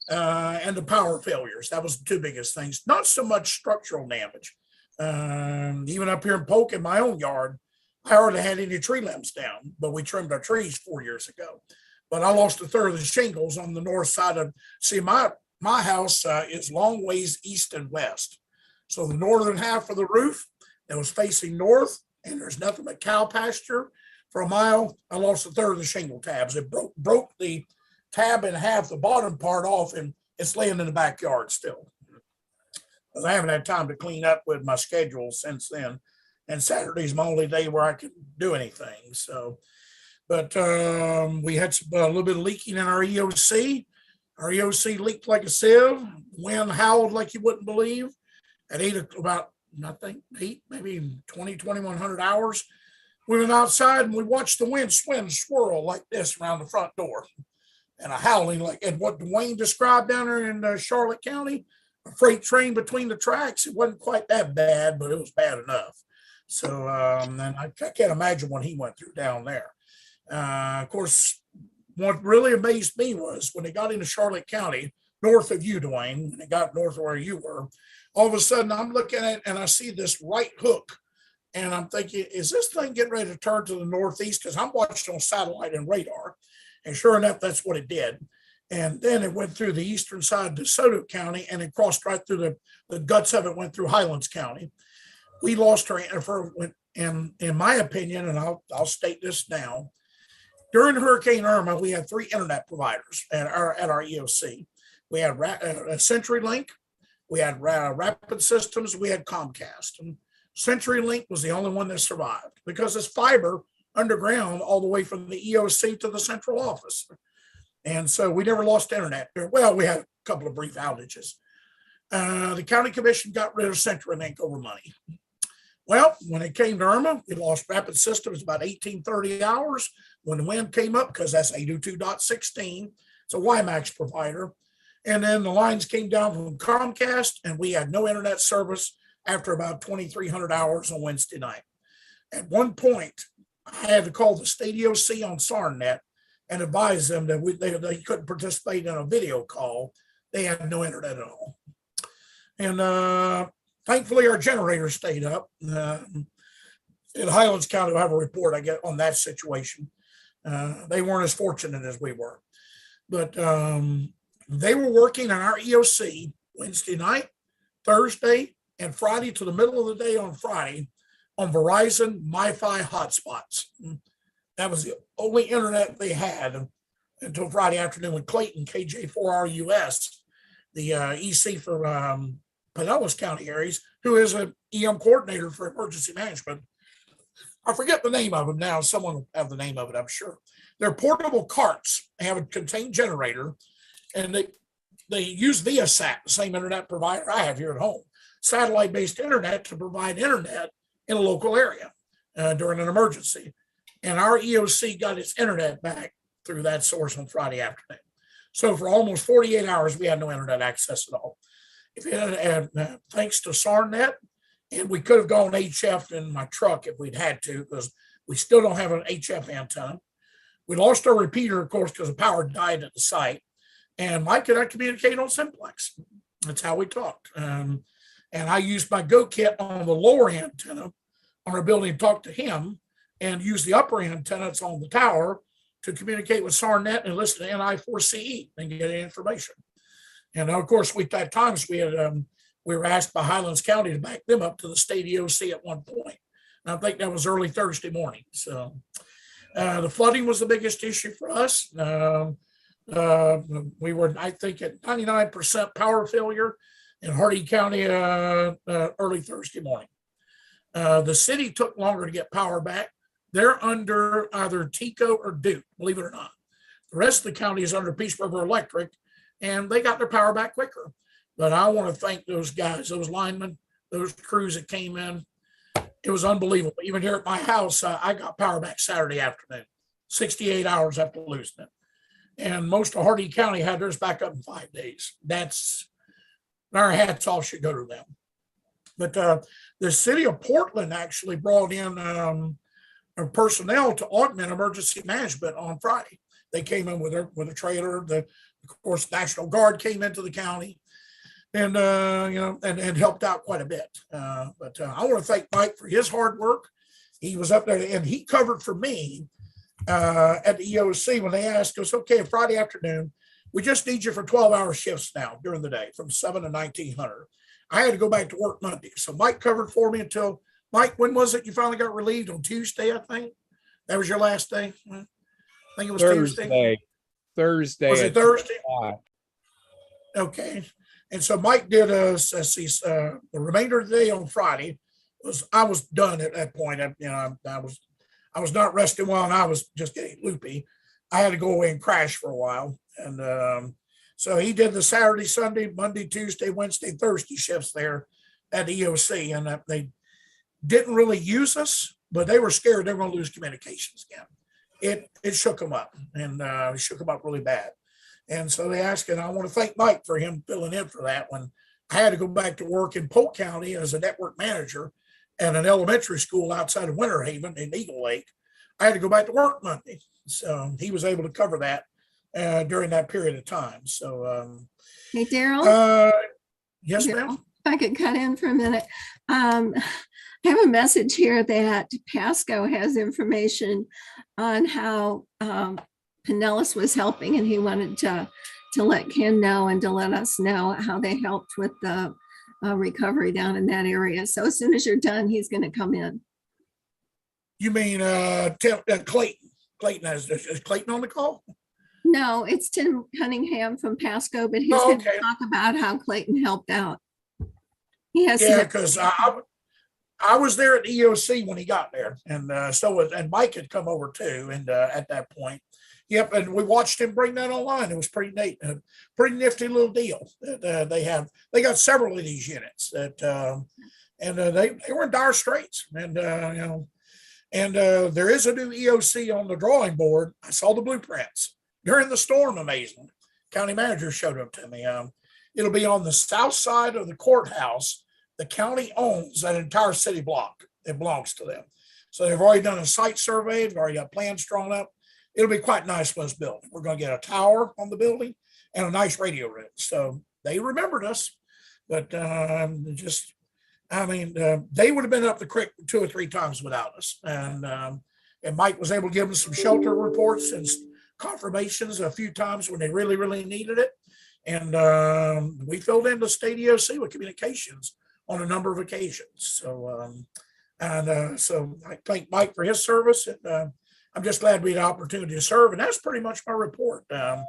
and the power failures. That was the two biggest things. Not so much structural damage. Even up here in Polk, in my own yard, I hardly had any tree limbs down, but we trimmed our trees 4 years ago. But I lost a third of the shingles on the north side of. See, my house is long ways east and west. So the northern half of the roof that was facing north, and there's nothing but cow pasture for a mile. I lost a third of the shingle tabs. It broke the tab in half, the bottom part off, and it's laying in the backyard still. I haven't had time to clean up with my schedule since then. And Saturday's my only day where I can do anything. So, but we had a little bit of leaking in our EOC. Our EOC leaked like a sieve. Wind howled like you wouldn't believe. At about, I think, 8, maybe 2100 hours. We went outside and we watched the wind swirl like this around the front door. And a howling like, and what Dwayne described down there in Charlotte County, a freight train between the tracks. It wasn't quite that bad, but it was bad enough. So, and I can't imagine what he went through down there. Of course, what really amazed me was when they got into Charlotte County, north of you, Dwayne, when they got north of where you were, all of a sudden I'm looking at it and I see this right hook. And I'm thinking, is this thing getting ready to turn to the northeast? Because I'm watching on satellite and radar. And sure enough, that's what it did. And then it went through the eastern side of DeSoto County and it crossed right through the guts of it, went through Highlands County. We lost her, in my opinion, and I'll state this now. During Hurricane Irma, we had 3 internet providers at our EOC. We had CenturyLink, we had Rapid Systems, we had Comcast. And CenturyLink was the only one that survived because it's fiber underground all the way from the EOC to the central office. And so we never lost internet. Well, we had a couple of brief outages. The county commission got rid of CenturyLink over money. Well, when it came to Irma, we lost Rapid Systems about 18-30 hours when the wind came up, because that's 802.16. It's a WiMAX provider. And then the lines came down from Comcast, and we had no internet service after about 2,300 hours on Wednesday night. At one point, I had to call the state EOC on SARNet and advise them that they couldn't participate in a video call. They had no internet at all. And thankfully, our generator stayed up. In Highlands County, I have a report I get on that situation. They weren't as fortunate as we were. But they were working on our EOC Wednesday night, Thursday, and Friday to the middle of the day on Friday on Verizon MiFi hotspots. That was the only internet they had until Friday afternoon when Clayton, KJ4RUS, the EC for Pinellas County ARES, who is an EM coordinator for emergency management. I forget the name of them now. Someone will have the name of it, I'm sure. They're portable carts. They have a contained generator, and they use Viasat, the same internet provider I have here at home, satellite-based internet to provide internet in a local area during an emergency. And our EOC got its internet back through that source on Friday afternoon. So for almost 48 hours, we had no internet access at all. If it had, thanks to SARNet, and we could have gone HF in my truck if we'd had to, because we still don't have an HF antenna. We lost our repeater, of course, because the power died at the site. And Mike and I communicate on simplex. That's how we talked. And I used my Go kit on the lower antenna on our building to talk to him, and use the upper antenna that's on the tower to communicate with SARNet and listen to NI4CE and get information. And of course, at times we were asked by Highlands County to back them up to the state EOC at one point. And I think that was early Thursday morning. So the flooding was the biggest issue for us. We were, I think, at 99% power failure in Hardee County early Thursday morning. The city took longer to get power back. They're under either TECO or Duke, believe it or not. The rest of the county is under Peace River Electric, and they got their power back quicker. But I want to thank those guys, those linemen, those crews that came in. It was unbelievable. Even here at my house, I got power back Saturday afternoon, 68 hours after losing it. And most of Hardee County had theirs back up in 5 days. Our hats off should go to them. But the city of Portland actually brought in personnel to augment emergency management on Friday. They came in with a trailer. Of course, National Guard came into the county, and and helped out quite a bit. But I want to thank Mike for his hard work. He was up there and he covered for me at the EOC when they asked us, okay, Friday afternoon, we just need you for 12-hour shifts now during the day from 7 to 1900. I had to go back to work Monday. So Mike covered for me until, Mike, when was it you finally got relieved? On Tuesday, I think. That was your last day? I think it was Tuesday. Thursday. Was it Thursday? Okay. And so Mike did the remainder of the day on Friday. I was done at that point. I was not resting well, and I was just getting loopy. I had to go away and crash for a while. And so he did the Saturday, Sunday, Monday, Tuesday, Wednesday, Thursday shifts there at EOC. And they didn't really use us, but they were scared they were going to lose communications again. It shook them up, and it shook them up really bad. And so they asked, and I want to thank Mike for him filling in for that when I had to go back to work in Polk County as a network manager at an elementary school outside of Winter Haven in Eagle Lake. I had to go back to work Monday. So he was able to cover that during that period of time. So, Hey, Daryl. Yes, ma'am. If I could cut in for a minute. I have a message here that Pasco has information on how Pinellas was helping, and he wanted to let Ken know and to let us know how they helped with the recovery down in that area. So as soon as you're done, he's going to come in. You mean Clayton? Is Clayton on the call? No, it's Tim Cunningham from Pasco, but he's going to talk about how Clayton helped out. He has because I was there at EOC when he got there, and and Mike had come over too, and at that point, yep, and we watched him bring that online. It was pretty neat, pretty nifty little deal that they got several of these units that and they were in dire straits, and there is a new EOC on the drawing board. I saw the blueprints during the storm. Amazing, county manager showed them to me. It'll be on the south side of the courthouse. The county owns that entire city block. It belongs to them. So they've already done a site survey. They've already got plans drawn up. It'll be quite nice when it's built. We're going to get a tower on the building and a nice radio room. So they remembered us, but they would have been up the creek 2 or 3 times without us. And Mike was able to give them some shelter reports and confirmations a few times when they really, really needed it. And we filled in the state EOC with communications on a number of occasions. So, so I thank Mike for his service, I'm just glad we had an opportunity to serve, and that's pretty much my report. Of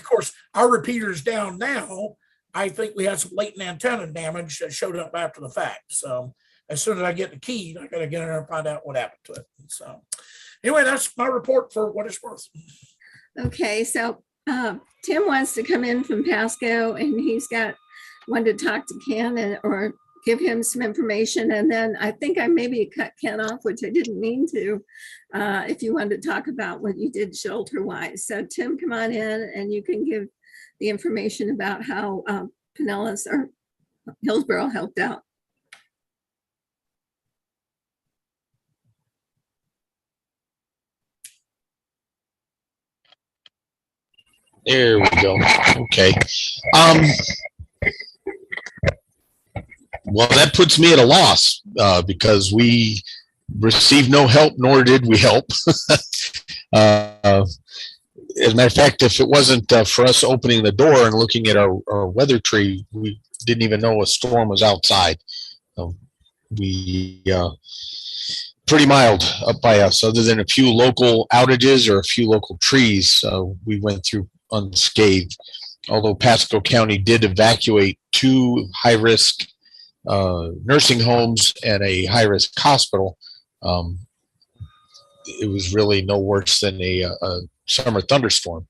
course, our repeater's down now. I think we had some latent antenna damage that showed up after the fact. So as soon as I get the key, I got to get in there and find out what happened to it. So anyway, that's my report for what it's worth. Okay, so Tim wants to come in from Pasco, and he's wanted to talk to Ken or give him some information. And then I think I maybe cut Ken off, which I didn't mean to, if you wanted to talk about what you did shelter-wise. So Tim, come on in and you can give the information about how Pinellas or Hillsborough helped out. There we go. Okay. Well, that puts me at a loss because we received no help, nor did we help. As a matter of fact, if it wasn't for us opening the door and looking at our weather tree, we didn't even know a storm was outside. We pretty mild up by us, other than a few local outages or a few local trees. We went through unscathed, although Pasco County did evacuate 2 high-risk nursing homes and a high-risk hospital. It was really no worse than a summer thunderstorm.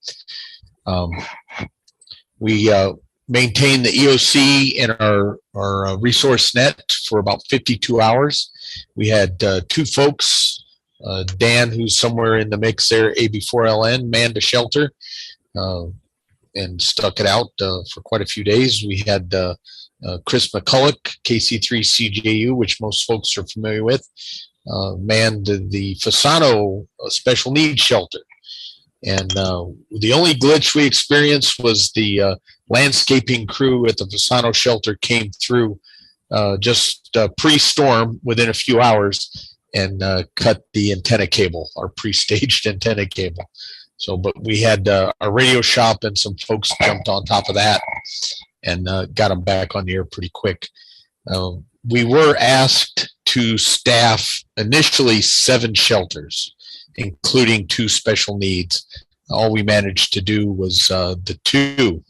We maintained the EOC in our resource net for about 52 hours. We had 2 folks, Dan, who's somewhere in the mix there, AB4LN, manned a shelter and stuck it out for quite a few days. We had Chris McCulloch, KC3CJU, which most folks are familiar with, manned the Fasano special needs shelter. And the only glitch we experienced was the landscaping crew at the Fasano shelter came through just pre-storm within a few hours and cut the antenna cable, our pre-staged antenna cable. So, but we had a radio shop and some folks jumped on top of that and got them back on the air pretty quick. We were asked to staff initially 7 shelters, including 2 special needs. All we managed to do was the 2.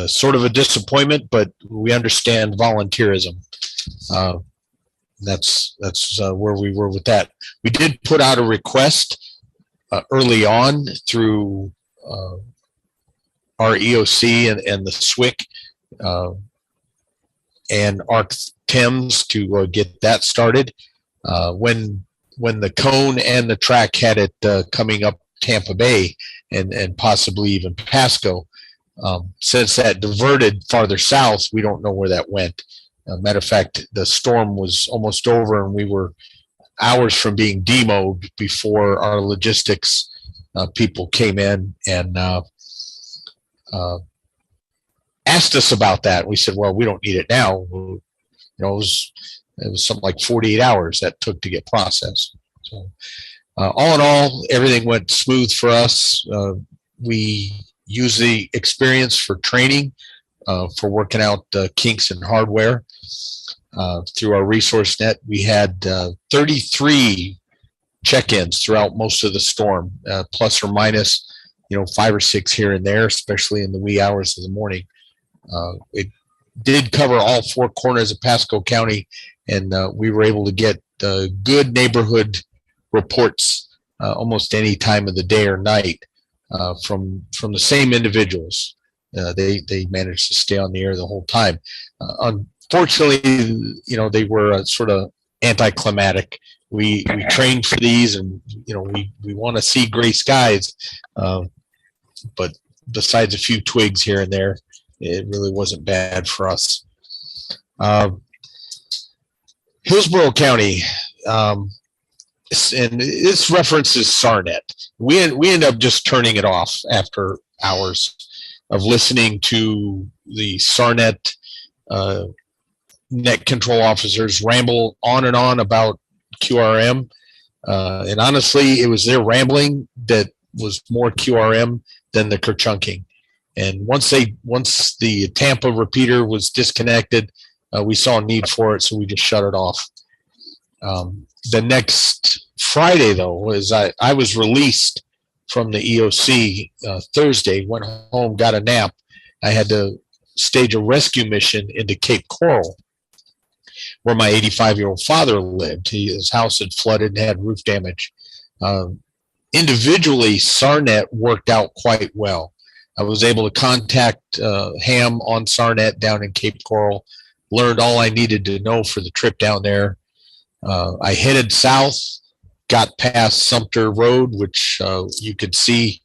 Sort of a disappointment, but we understand volunteerism. That's where we were with that. We did put out a request early on through our EOC and the SWIC and ARC Thames to get that started. When the cone and the track had it coming up Tampa Bay and possibly even Pasco, since that diverted farther south, we don't know where that went. Matter of fact, the storm was almost over and we were hours from being demoed before our logistics people came in and asked us about that. We said, well, we don't need it now. You know, it was something like 48 hours that took to get processed. So all in all, everything went smooth for us. We use the experience for training, for working out kinks in hardware through our resource net. We had 33 check-ins throughout most of the storm, plus or minus, 5 or 6 here and there, especially in the wee hours of the morning. It did cover all 4 corners of Pasco County, and we were able to get good neighborhood reports almost any time of the day or night from the same individuals. They managed to stay on the air the whole time. Unfortunately, they were sort of anticlimactic. We trained for these, and we want to see gray skies, but besides a few twigs here and there, it really wasn't bad for us. Hillsborough County, and this references SARNet. We end up just turning it off after hours of listening to the SARNet net control officers ramble on and on about QRM. And honestly, it was their rambling that was more QRM than the kerchunking. And once the Tampa repeater was disconnected, we saw a need for it, so we just shut it off. The next Friday, though, was I was released from the EOC Thursday, went home, got a nap. I had to stage a rescue mission into Cape Coral, where my 85-year-old father lived. His house had flooded and had roof damage. Individually, SARNet worked out quite well. I was able to contact Ham on SARNet down in Cape Coral, learned all I needed to know for the trip down there. I headed south, got past Sumter Road, which you could see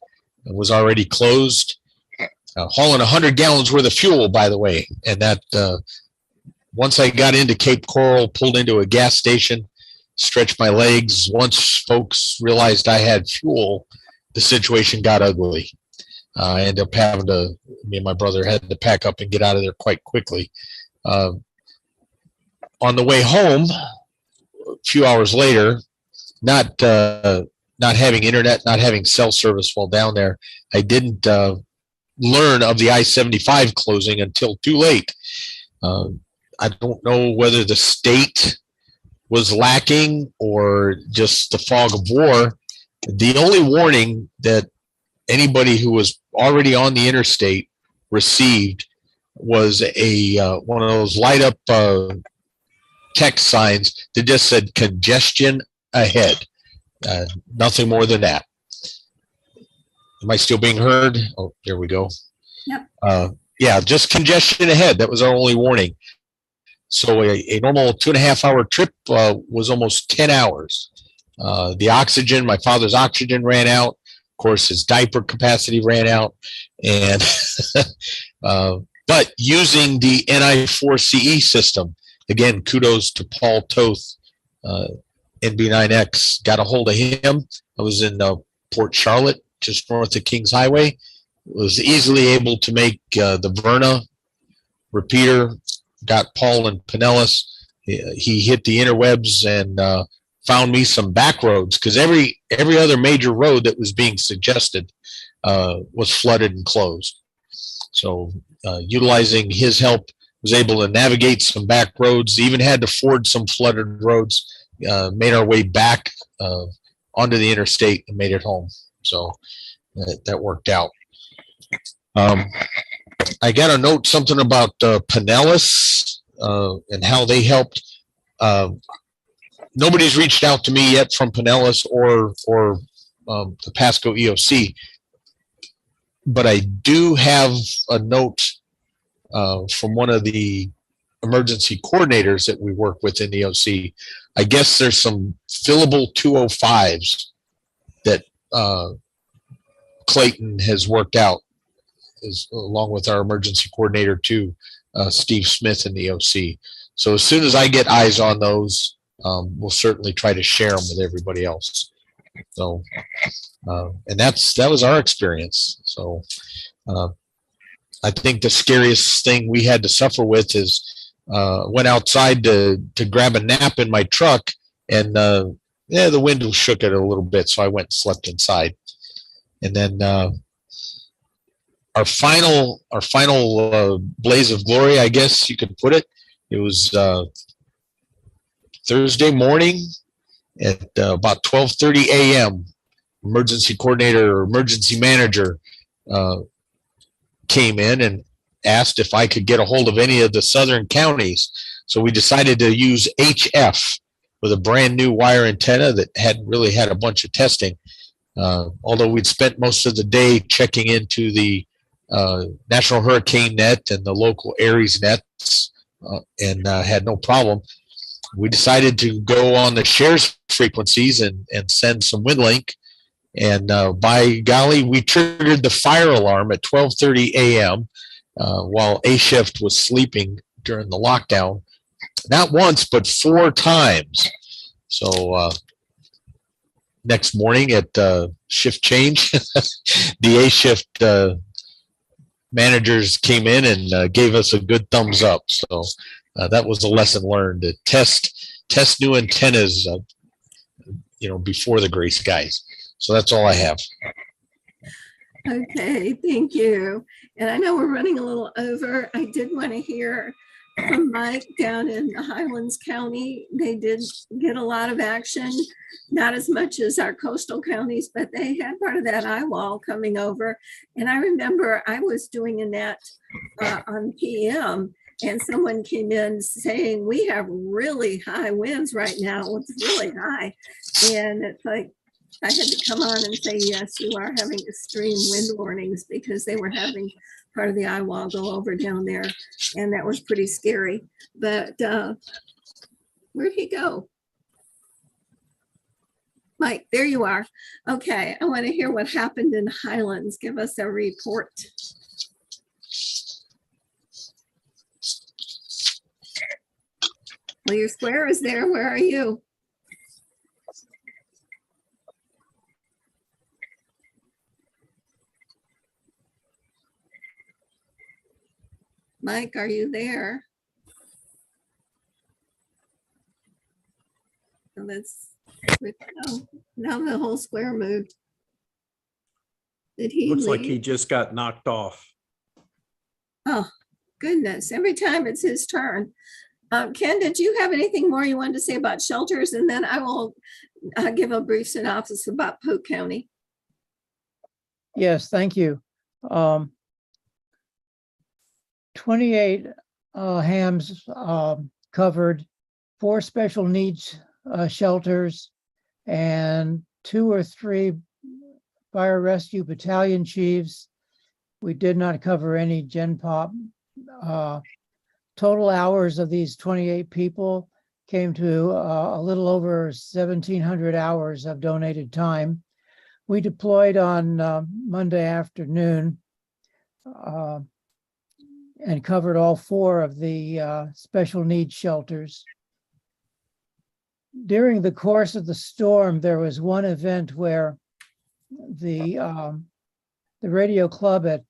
was already closed, hauling 100 gallons worth of fuel, by the way. And that once I got into Cape Coral, pulled into a gas station, stretched my legs. Once folks realized I had fuel, the situation got ugly. I ended up having to, me and my brother had to pack up and get out of there quite quickly. On the way home, a few hours later, not having internet, not having cell service while down there, I didn't learn of the I-75 closing until too late. I don't know whether the state was lacking or just the fog of war. The only warning that anybody who was already on the interstate received was a one of those light up text signs that just said congestion ahead. Nothing more than that. Am I still being heard? Oh, there we go. Yep. Yeah, just congestion ahead. That was our only warning. So a normal 2.5 hour trip was almost 10 hours. The oxygen, my father's oxygen ran out. Of course, his diaper capacity ran out. And but using the NI4CE system, again, kudos to Paul Toth, NB9X, got a hold of him. I was in Port Charlotte, just north of Kings Highway. Was easily able to make the Verna repeater, got Paul in Pinellas. He hit the interwebs and found me some back roads, because every other major road that was being suggested was flooded and closed. So utilizing his help, was able to navigate some back roads, even had to ford some flooded roads, made our way back onto the interstate and made it home. So that worked out. I got to note something about Pinellas and how they helped. Nobody's reached out to me yet from Pinellas or the Pasco EOC, but I do have a note from one of the emergency coordinators that we work with in the EOC. I guess there's some fillable 205s that Clayton has worked out, along with our emergency coordinator too, Steve Smith in the EOC. So as soon as I get eyes on those, we'll certainly try to share them with everybody else. So, and that was our experience. So, I think the scariest thing we had to suffer with is went outside to grab a nap in my truck, and the window shook it a little bit, so I went and slept inside. And then our final blaze of glory, I guess you could put it. It was Thursday morning at about 12:30 a.m. Emergency coordinator or emergency manager came in and asked if I could get a hold of any of the southern counties. So we decided to use HF with a brand new wire antenna that hadn't really had a bunch of testing. Although we'd spent most of the day checking into the National Hurricane Net and the local ARES nets and had no problem. We decided to go on the shares frequencies and send some WindLink. And by golly, we triggered the fire alarm at 12:30 a.m. While A shift was sleeping during the lockdown. Not once, but 4 times. So next morning at shift change, the A shift managers came in and gave us a good thumbs up. So that was a lesson learned, to test new antennas, before the gray skies. So that's all I have. Okay, thank you. And I know we're running a little over. I did want to hear from Mike down in Highlands County. They did get a lot of action, not as much as our coastal counties, but they had part of that eye wall coming over. And I remember I was doing a net on PM, and someone came in saying, we have really high winds right now. It's really high. And it's like, I had to come on and say, yes, you are having extreme wind warnings, because they were having part of the eye wall go over down there. And that was pretty scary. But where'd he go? Mike, there you are. Okay, I want to hear what happened in Highlands. Give us a report. Well, your square is there. Where are you? Mike, are you there? So that's, oh, now the whole square moved. Did he Looks like leave? he just got knocked off. Oh, goodness. Every time it's his turn. Ken, did you have anything more you wanted to say about shelters? And then I will give a brief synopsis about Polk County. Yes, thank you. 28 hams covered, 4 special needs shelters, and 2 or 3 fire rescue battalion chiefs. We did not cover any Gen Pop. Total hours of these 28 people came to a little over 1,700 hours of donated time. We deployed on Monday afternoon and covered all 4 of the special needs shelters. During the course of the storm, there was one event where the radio club at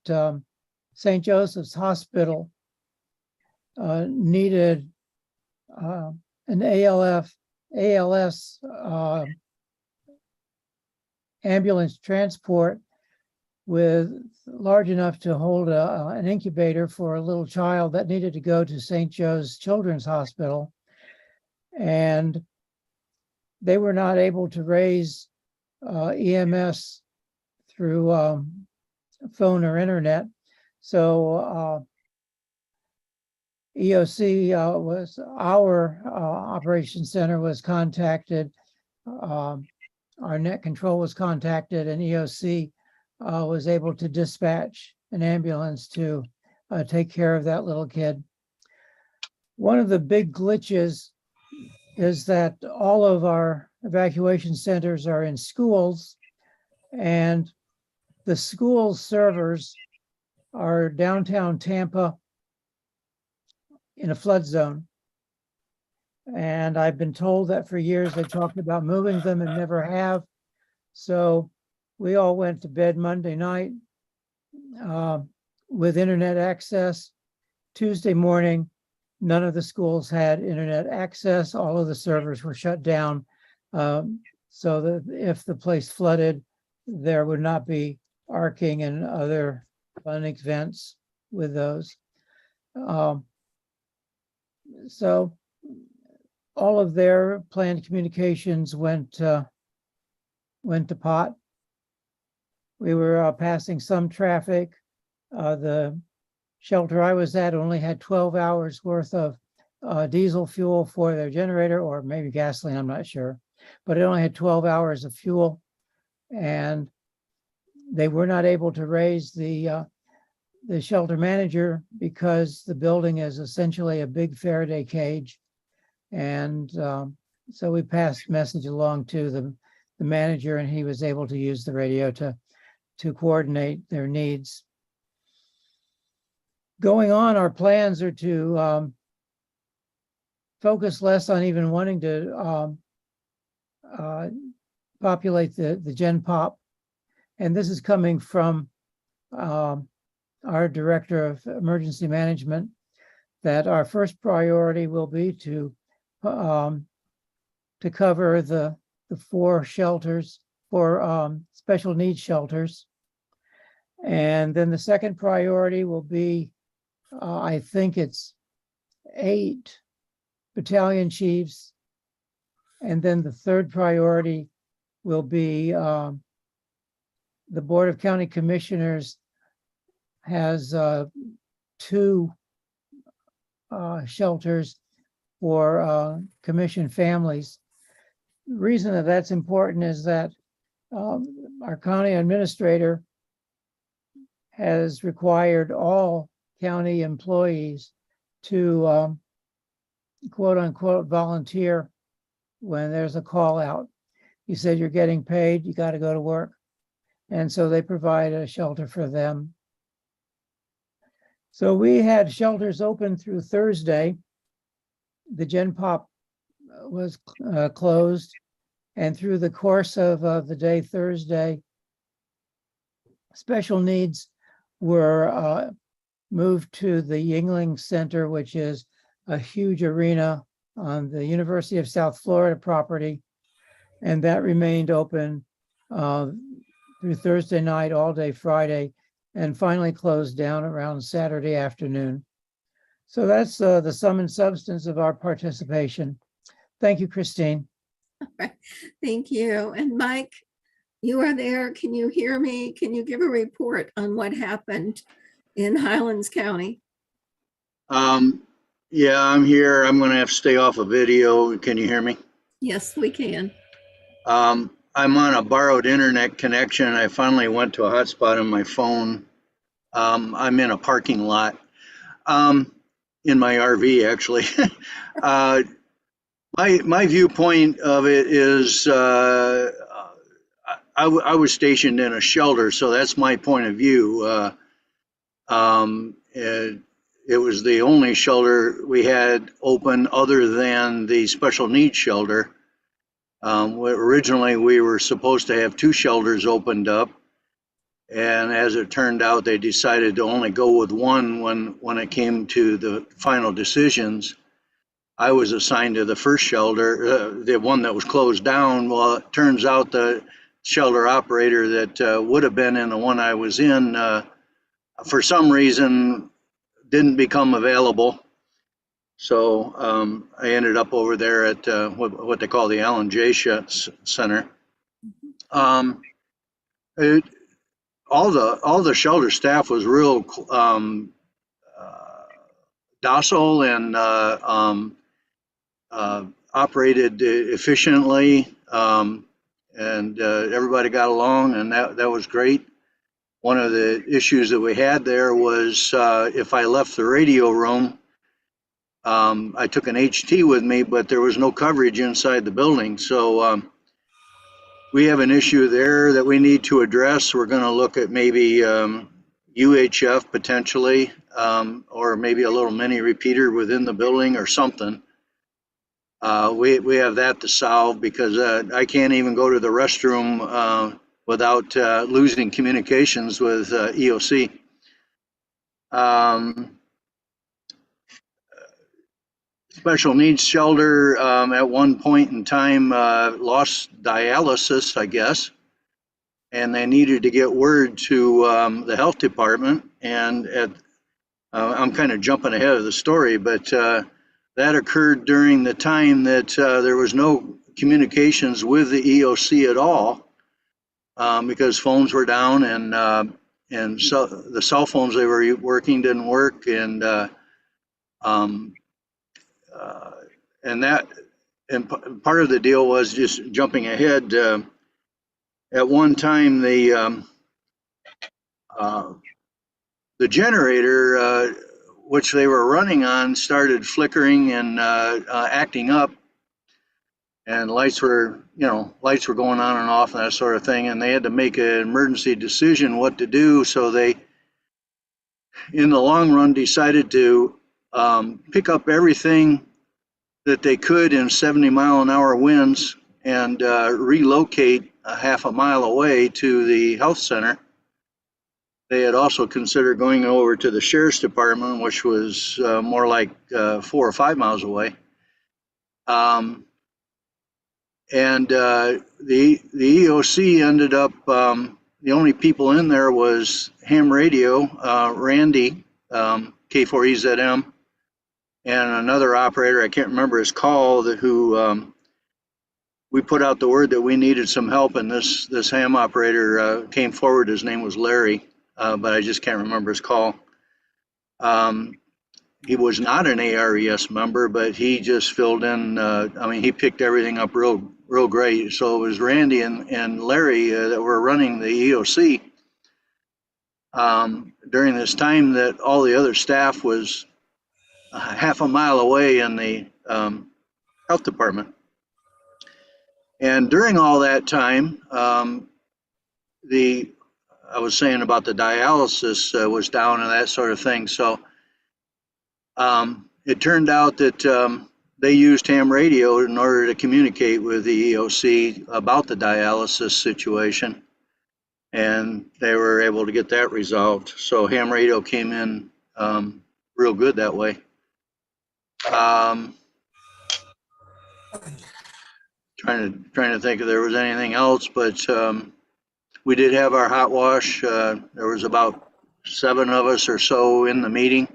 St. Joseph's Hospital needed an ALS ambulance transport with large enough to hold an incubator for a little child that needed to go to St. Joe's Children's Hospital. And they were not able to raise EMS through phone or internet. So EOC was, our operations center was contacted. Our net control was contacted, and EOC was able to dispatch an ambulance to take care of that little kid. One of the big glitches is that all of our evacuation centers are in schools, and the school servers are downtown Tampa in a flood zone. And I've been told that for years they talked about moving them and never have. So we all went to bed Monday night with internet access. Tuesday morning, none of the schools had internet access. All of the servers were shut down, so that if the place flooded, there would not be arcing and other fun events with those. So all of their planned communications went to pot. We were passing some traffic. The shelter I was at only had 12 hours worth of diesel fuel for their generator, or maybe gasoline, I'm not sure, but it only had 12 hours of fuel, and they were not able to raise the shelter manager because the building is essentially a big Faraday cage. And so we passed message along to the manager, and he was able to use the radio to coordinate their needs. Going on, our plans are to focus less on even wanting to populate the Gen Pop. And this is coming from our Director of Emergency Management, that our first priority will be to cover the 4 shelters, 4 special needs shelters. And then the second priority will be, I think it's 8 battalion chiefs. And then the third priority will be the Board of County Commissioners has 2 shelters for commission families. The reason that that's important is that our county administrator has required all county employees to quote unquote volunteer when there's a call out. He said, you're getting paid, you got to go to work. And so they provide a shelter for them. So we had shelters open through Thursday. The Gen Pop was closed. And through the course of the day Thursday, special needs were moved to the Yingling Center, which is a huge arena on the University of South Florida property. And that remained open through Thursday night, all day Friday, and finally closed down around Saturday afternoon. So that's the sum and substance of our participation. Thank you, Christine. Thank you. And Mike, you are there. Can you hear me? Can you give a report on what happened in Highlands County? Yeah, I'm here. I'm going to have to stay off of video. Can you hear me? Yes, we can. I'm on a borrowed internet connection. I finally went to a hotspot on my phone. I'm in a parking lot in my RV, actually. My viewpoint of it is I was stationed in a shelter, so that's my point of view. It was the only shelter we had open other than the special needs shelter. Originally, we were supposed to have 2 shelters opened up. And as it turned out, they decided to only go with one when it came to the final decisions. I was assigned to the first shelter, the one that was closed down. Well, it turns out the shelter operator that would have been in the one I was in, for some reason, didn't become available. So I ended up over there at what they call the Allen J. Center. All the shelter staff was real docile and operated efficiently, and everybody got along, and that was great. One of the issues that we had there was if I left the radio room, I took an HT with me, but there was no coverage inside the building. So we have an issue there that we need to address. We're going to look at maybe UHF potentially, or maybe a little mini repeater within the building or something. We have that to solve because I can't even go to the restroom without losing communications with EOC. Special needs shelter at one point in time lost dialysis, I guess, and they needed to get word to the health department. And I'm kind of jumping ahead of the story, but that occurred during the time that there was no communications with the EOC at all, because phones were down and so the cell phones they were working didn't work, and part of the deal was, just jumping ahead, at one time the generator which they were running on started flickering and acting up, and lights were going on and off and that sort of thing, and they had to make an emergency decision what to do. So they, in the long run, decided to pick up everything that they could in 70-mile-an-hour winds and relocate a half a mile away to the health center. They had also considered going over to the sheriff's department, which was more like 4 or 5 miles away. And the EOC ended up, the only people in there was ham radio, Randy, K4EZM, and another operator, I can't remember his call, who we put out the word that we needed some help, and this ham operator came forward. His name was Larry, but I just can't remember his call. He was not an ARES member, but he just filled in. I mean, he picked everything up real great. So it was Randy and Larry that were running the EOC during this time that all the other staff was half a mile away in the health department. And during all that time, I was saying about the dialysis was down and that sort of thing. So it turned out that they used ham radio in order to communicate with the EOC about the dialysis situation, and they were able to get that resolved. So ham radio came in real good that way. Trying to think if there was anything else, but we did have our hot wash. There was about 7 of us or so in the meeting.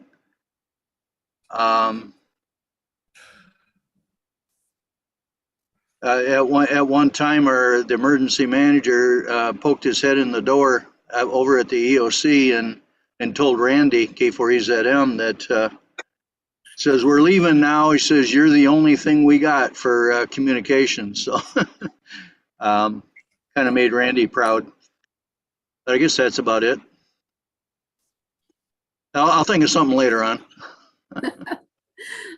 At one time, the emergency manager poked his head in the door over at the EOC and told Randy, K4EZM, that says, "We're leaving now." He says, "You're the only thing we got for communication." So kind of made Randy proud. But I guess that's about it. I'll think of something later on.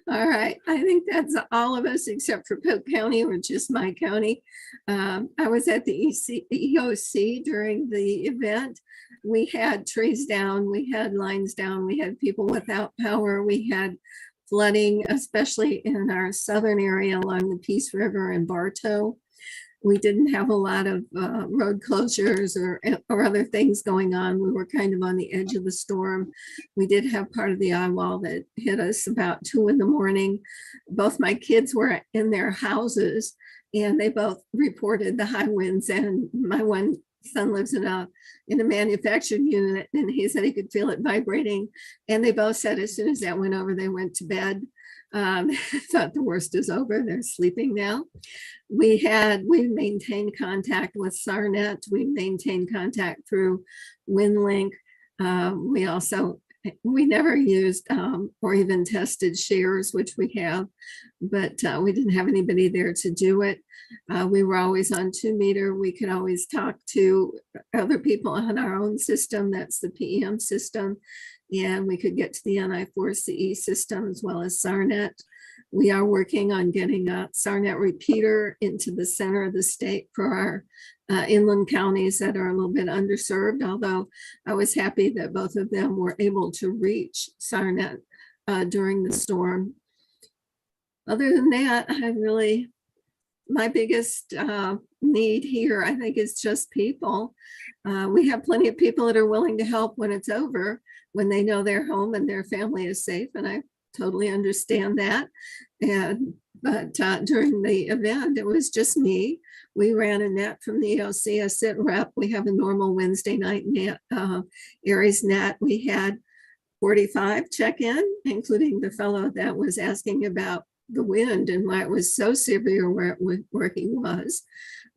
All right, I think that's all of us except for Polk County, which is my county. I was at the EOC during the event. We had trees down, we had lines down, we had people without power, we had flooding, especially in our southern area along the Peace River and Bartow. We didn't have a lot of road closures or other things going on. We were kind of on the edge of the storm. We did have part of the eye wall that hit us about 2 in the morning. Both my kids were in their houses and they both reported the high winds, and my one son lives in a manufactured unit and he said he could feel it vibrating. And they both said as soon as that went over, they went to bed. Thought the worst is over. They're sleeping now. We maintained contact with SARNet. We maintained contact through WinLink. We never used or even tested shares, which we have, but we didn't have anybody there to do it. We were always on 2 meter. We could always talk to other people on our own system. That's the PEM system. And we could get to the NI4CE system as well as SARNet. We are working on getting a SARNet repeater into the center of the state for our inland counties that are a little bit underserved, although I was happy that both of them were able to reach SARNet during the storm. Other than that, my biggest need here, I think, is just people. We have plenty of people that are willing to help when it's over, when they know their home and their family is safe, and I totally understand that. But during the event, it was just me. We ran a net from the EOC, a sit rep. We have a normal Wednesday night net, ARES net. We had 45 check-in, including the fellow that was asking about the wind and why it was so severe where he was.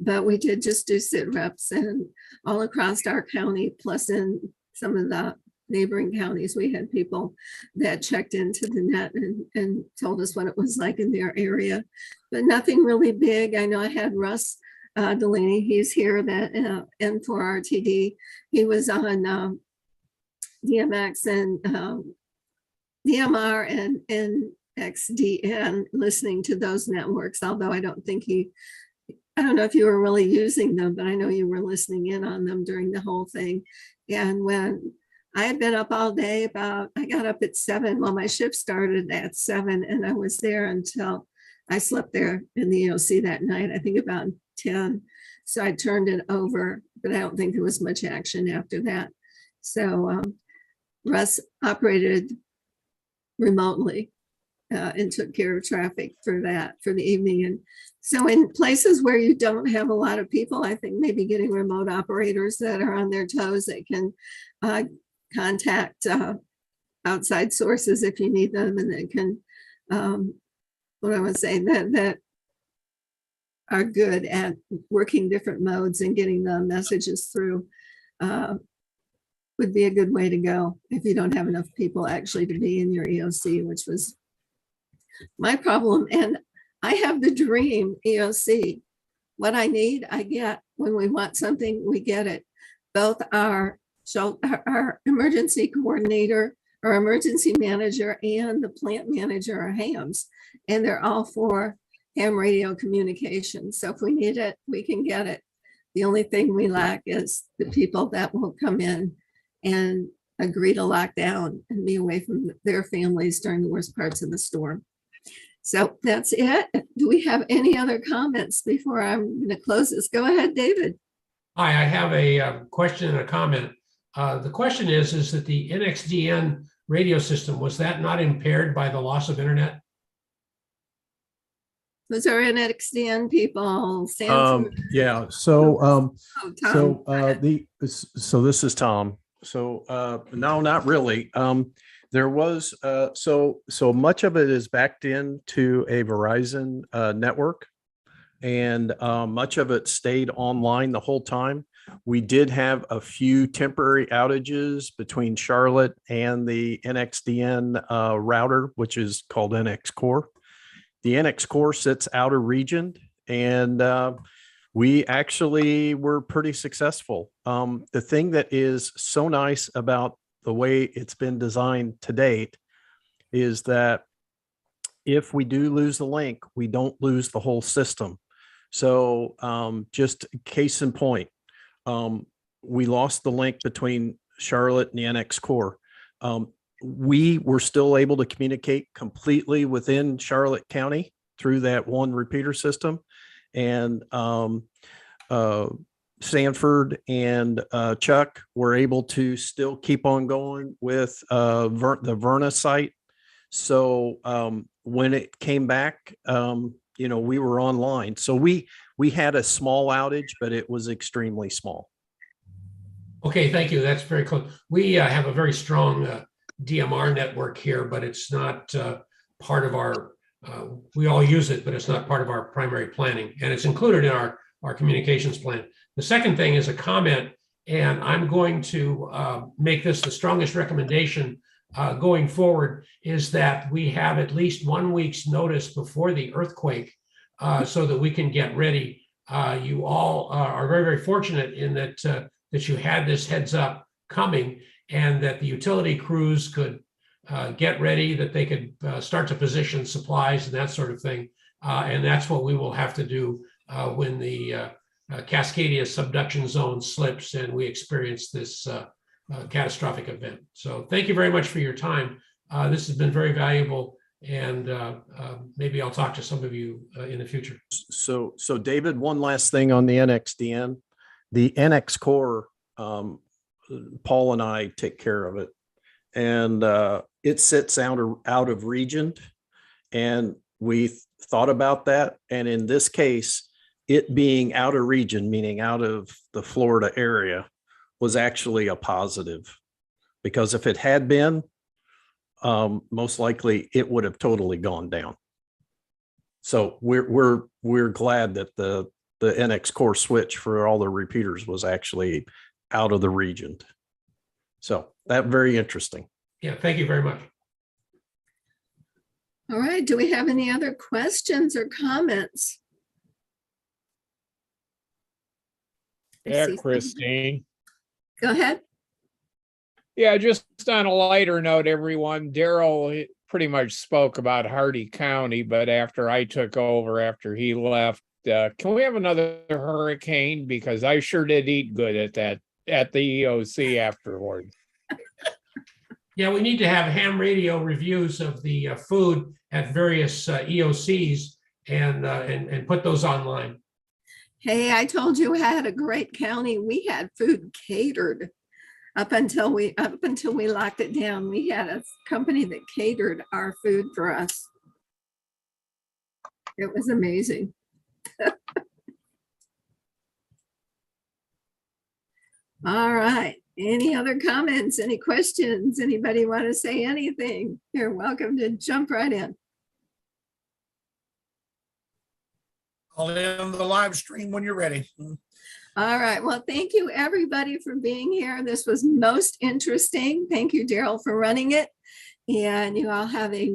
But we did just do sit reps, and all across our county, plus in some of the neighboring counties, we had people that checked into the net and told us what it was like in their area, but nothing really big. I know I had Russ Delaney, he's here, that N4RTD. He was on DMX and DMR and XDN listening to those networks, although I don't know if you were really using them, but I know you were listening in on them during the whole thing. And when I had been up all day, I got up at 7. Well, my shift started at 7 and I was there until I slept there in the EOC that night, I think about 10. So I turned it over, but I don't think there was much action after that. So Russ operated remotely and took care of traffic for the evening. And so in places where you don't have a lot of people, I think maybe getting remote operators that are on their toes that can contact outside sources if you need them, and that can what I would say, that are good at working different modes and getting the messages through, would be a good way to go if you don't have enough people actually to be in your EOC, which was my problem. And I have the dream EOC. What I need, I get. When we want something, we get it. Both our emergency coordinator, our emergency manager, and the plant manager are hams, and they're all for ham radio communication. So if we need it, we can get it. The only thing we lack is the people that will come in and agree to lock down and be away from their families during the worst parts of the storm. So that's it. Do we have any other comments before I'm going to close this? Go ahead, David. Hi, I have a question and a comment. The question is that the NXDN radio system, was that not impaired by the loss of internet? Those are NXDN people. Sanford. Yeah. So, Oh, Tom. so this is Tom. So, no, not really. There was, so much of it is backed into a Verizon network, and much of it stayed online the whole time. We did have a few temporary outages between Charlotte and the NXDN router, which is called NX Core. The NX Core sits out of region, and we actually were pretty successful. The thing that is so nice about the way it's been designed to date is that if we do lose the link, we don't lose the whole system. So just case in point, we lost the link between Charlotte and the NX Core. We were still able to communicate completely within Charlotte County through that one repeater system. And Sanford and Chuck were able to still keep on going with the Verna site. So when it came back, we were online. So we had a small outage, but it was extremely small. Okay, thank you. That's very close. We have a very strong DMR network here, but it's not part of our, we all use it, but it's not part of our primary planning. And it's included in our communications plan. The second thing is a comment, and I'm going to make this the strongest recommendation going forward, is that we have at least 1 week's notice before the earthquake so that we can get ready. You all are very, very fortunate in that that you had this heads up coming, and that the utility crews could get ready, that they could start to position supplies and that sort of thing. And that's what we will have to do when the Cascadia subduction zone slips and we experience this catastrophic event. So thank you very much for your time. This has been very valuable, and maybe I'll talk to some of you in the future. So David, one last thing on the NXDN. The NX Core, Paul and I take care of it, and it sits out of region, and we thought about that. And in this case, it being out of region, meaning out of the Florida area, was actually a positive, because if it had been, most likely it would have totally gone down. So we're glad that the NX Core switch for all the repeaters was actually out of the region. So that very interesting. Yeah, thank you very much. All right, do we have any other questions or comments? Yeah, Christine. Go ahead. Yeah, just on a lighter note, everyone, Daryl pretty much spoke about Hardy County, but after I took over, after he left, can we have another hurricane? Because I sure did eat good at the EOC afterward. Yeah, we need to have ham radio reviews of the food at various EOCs and put those online. Hey, I told you I had a great county. We had food catered up until we locked it down. We had a company that catered our food for us. It was amazing. All right. Any other comments? Any questions? Anybody want to say anything? You're welcome to jump right in. I'll end the live stream when you're ready. All right. Well, thank you, everybody, for being here. This was most interesting. Thank you, Daryl, for running it. And you all have a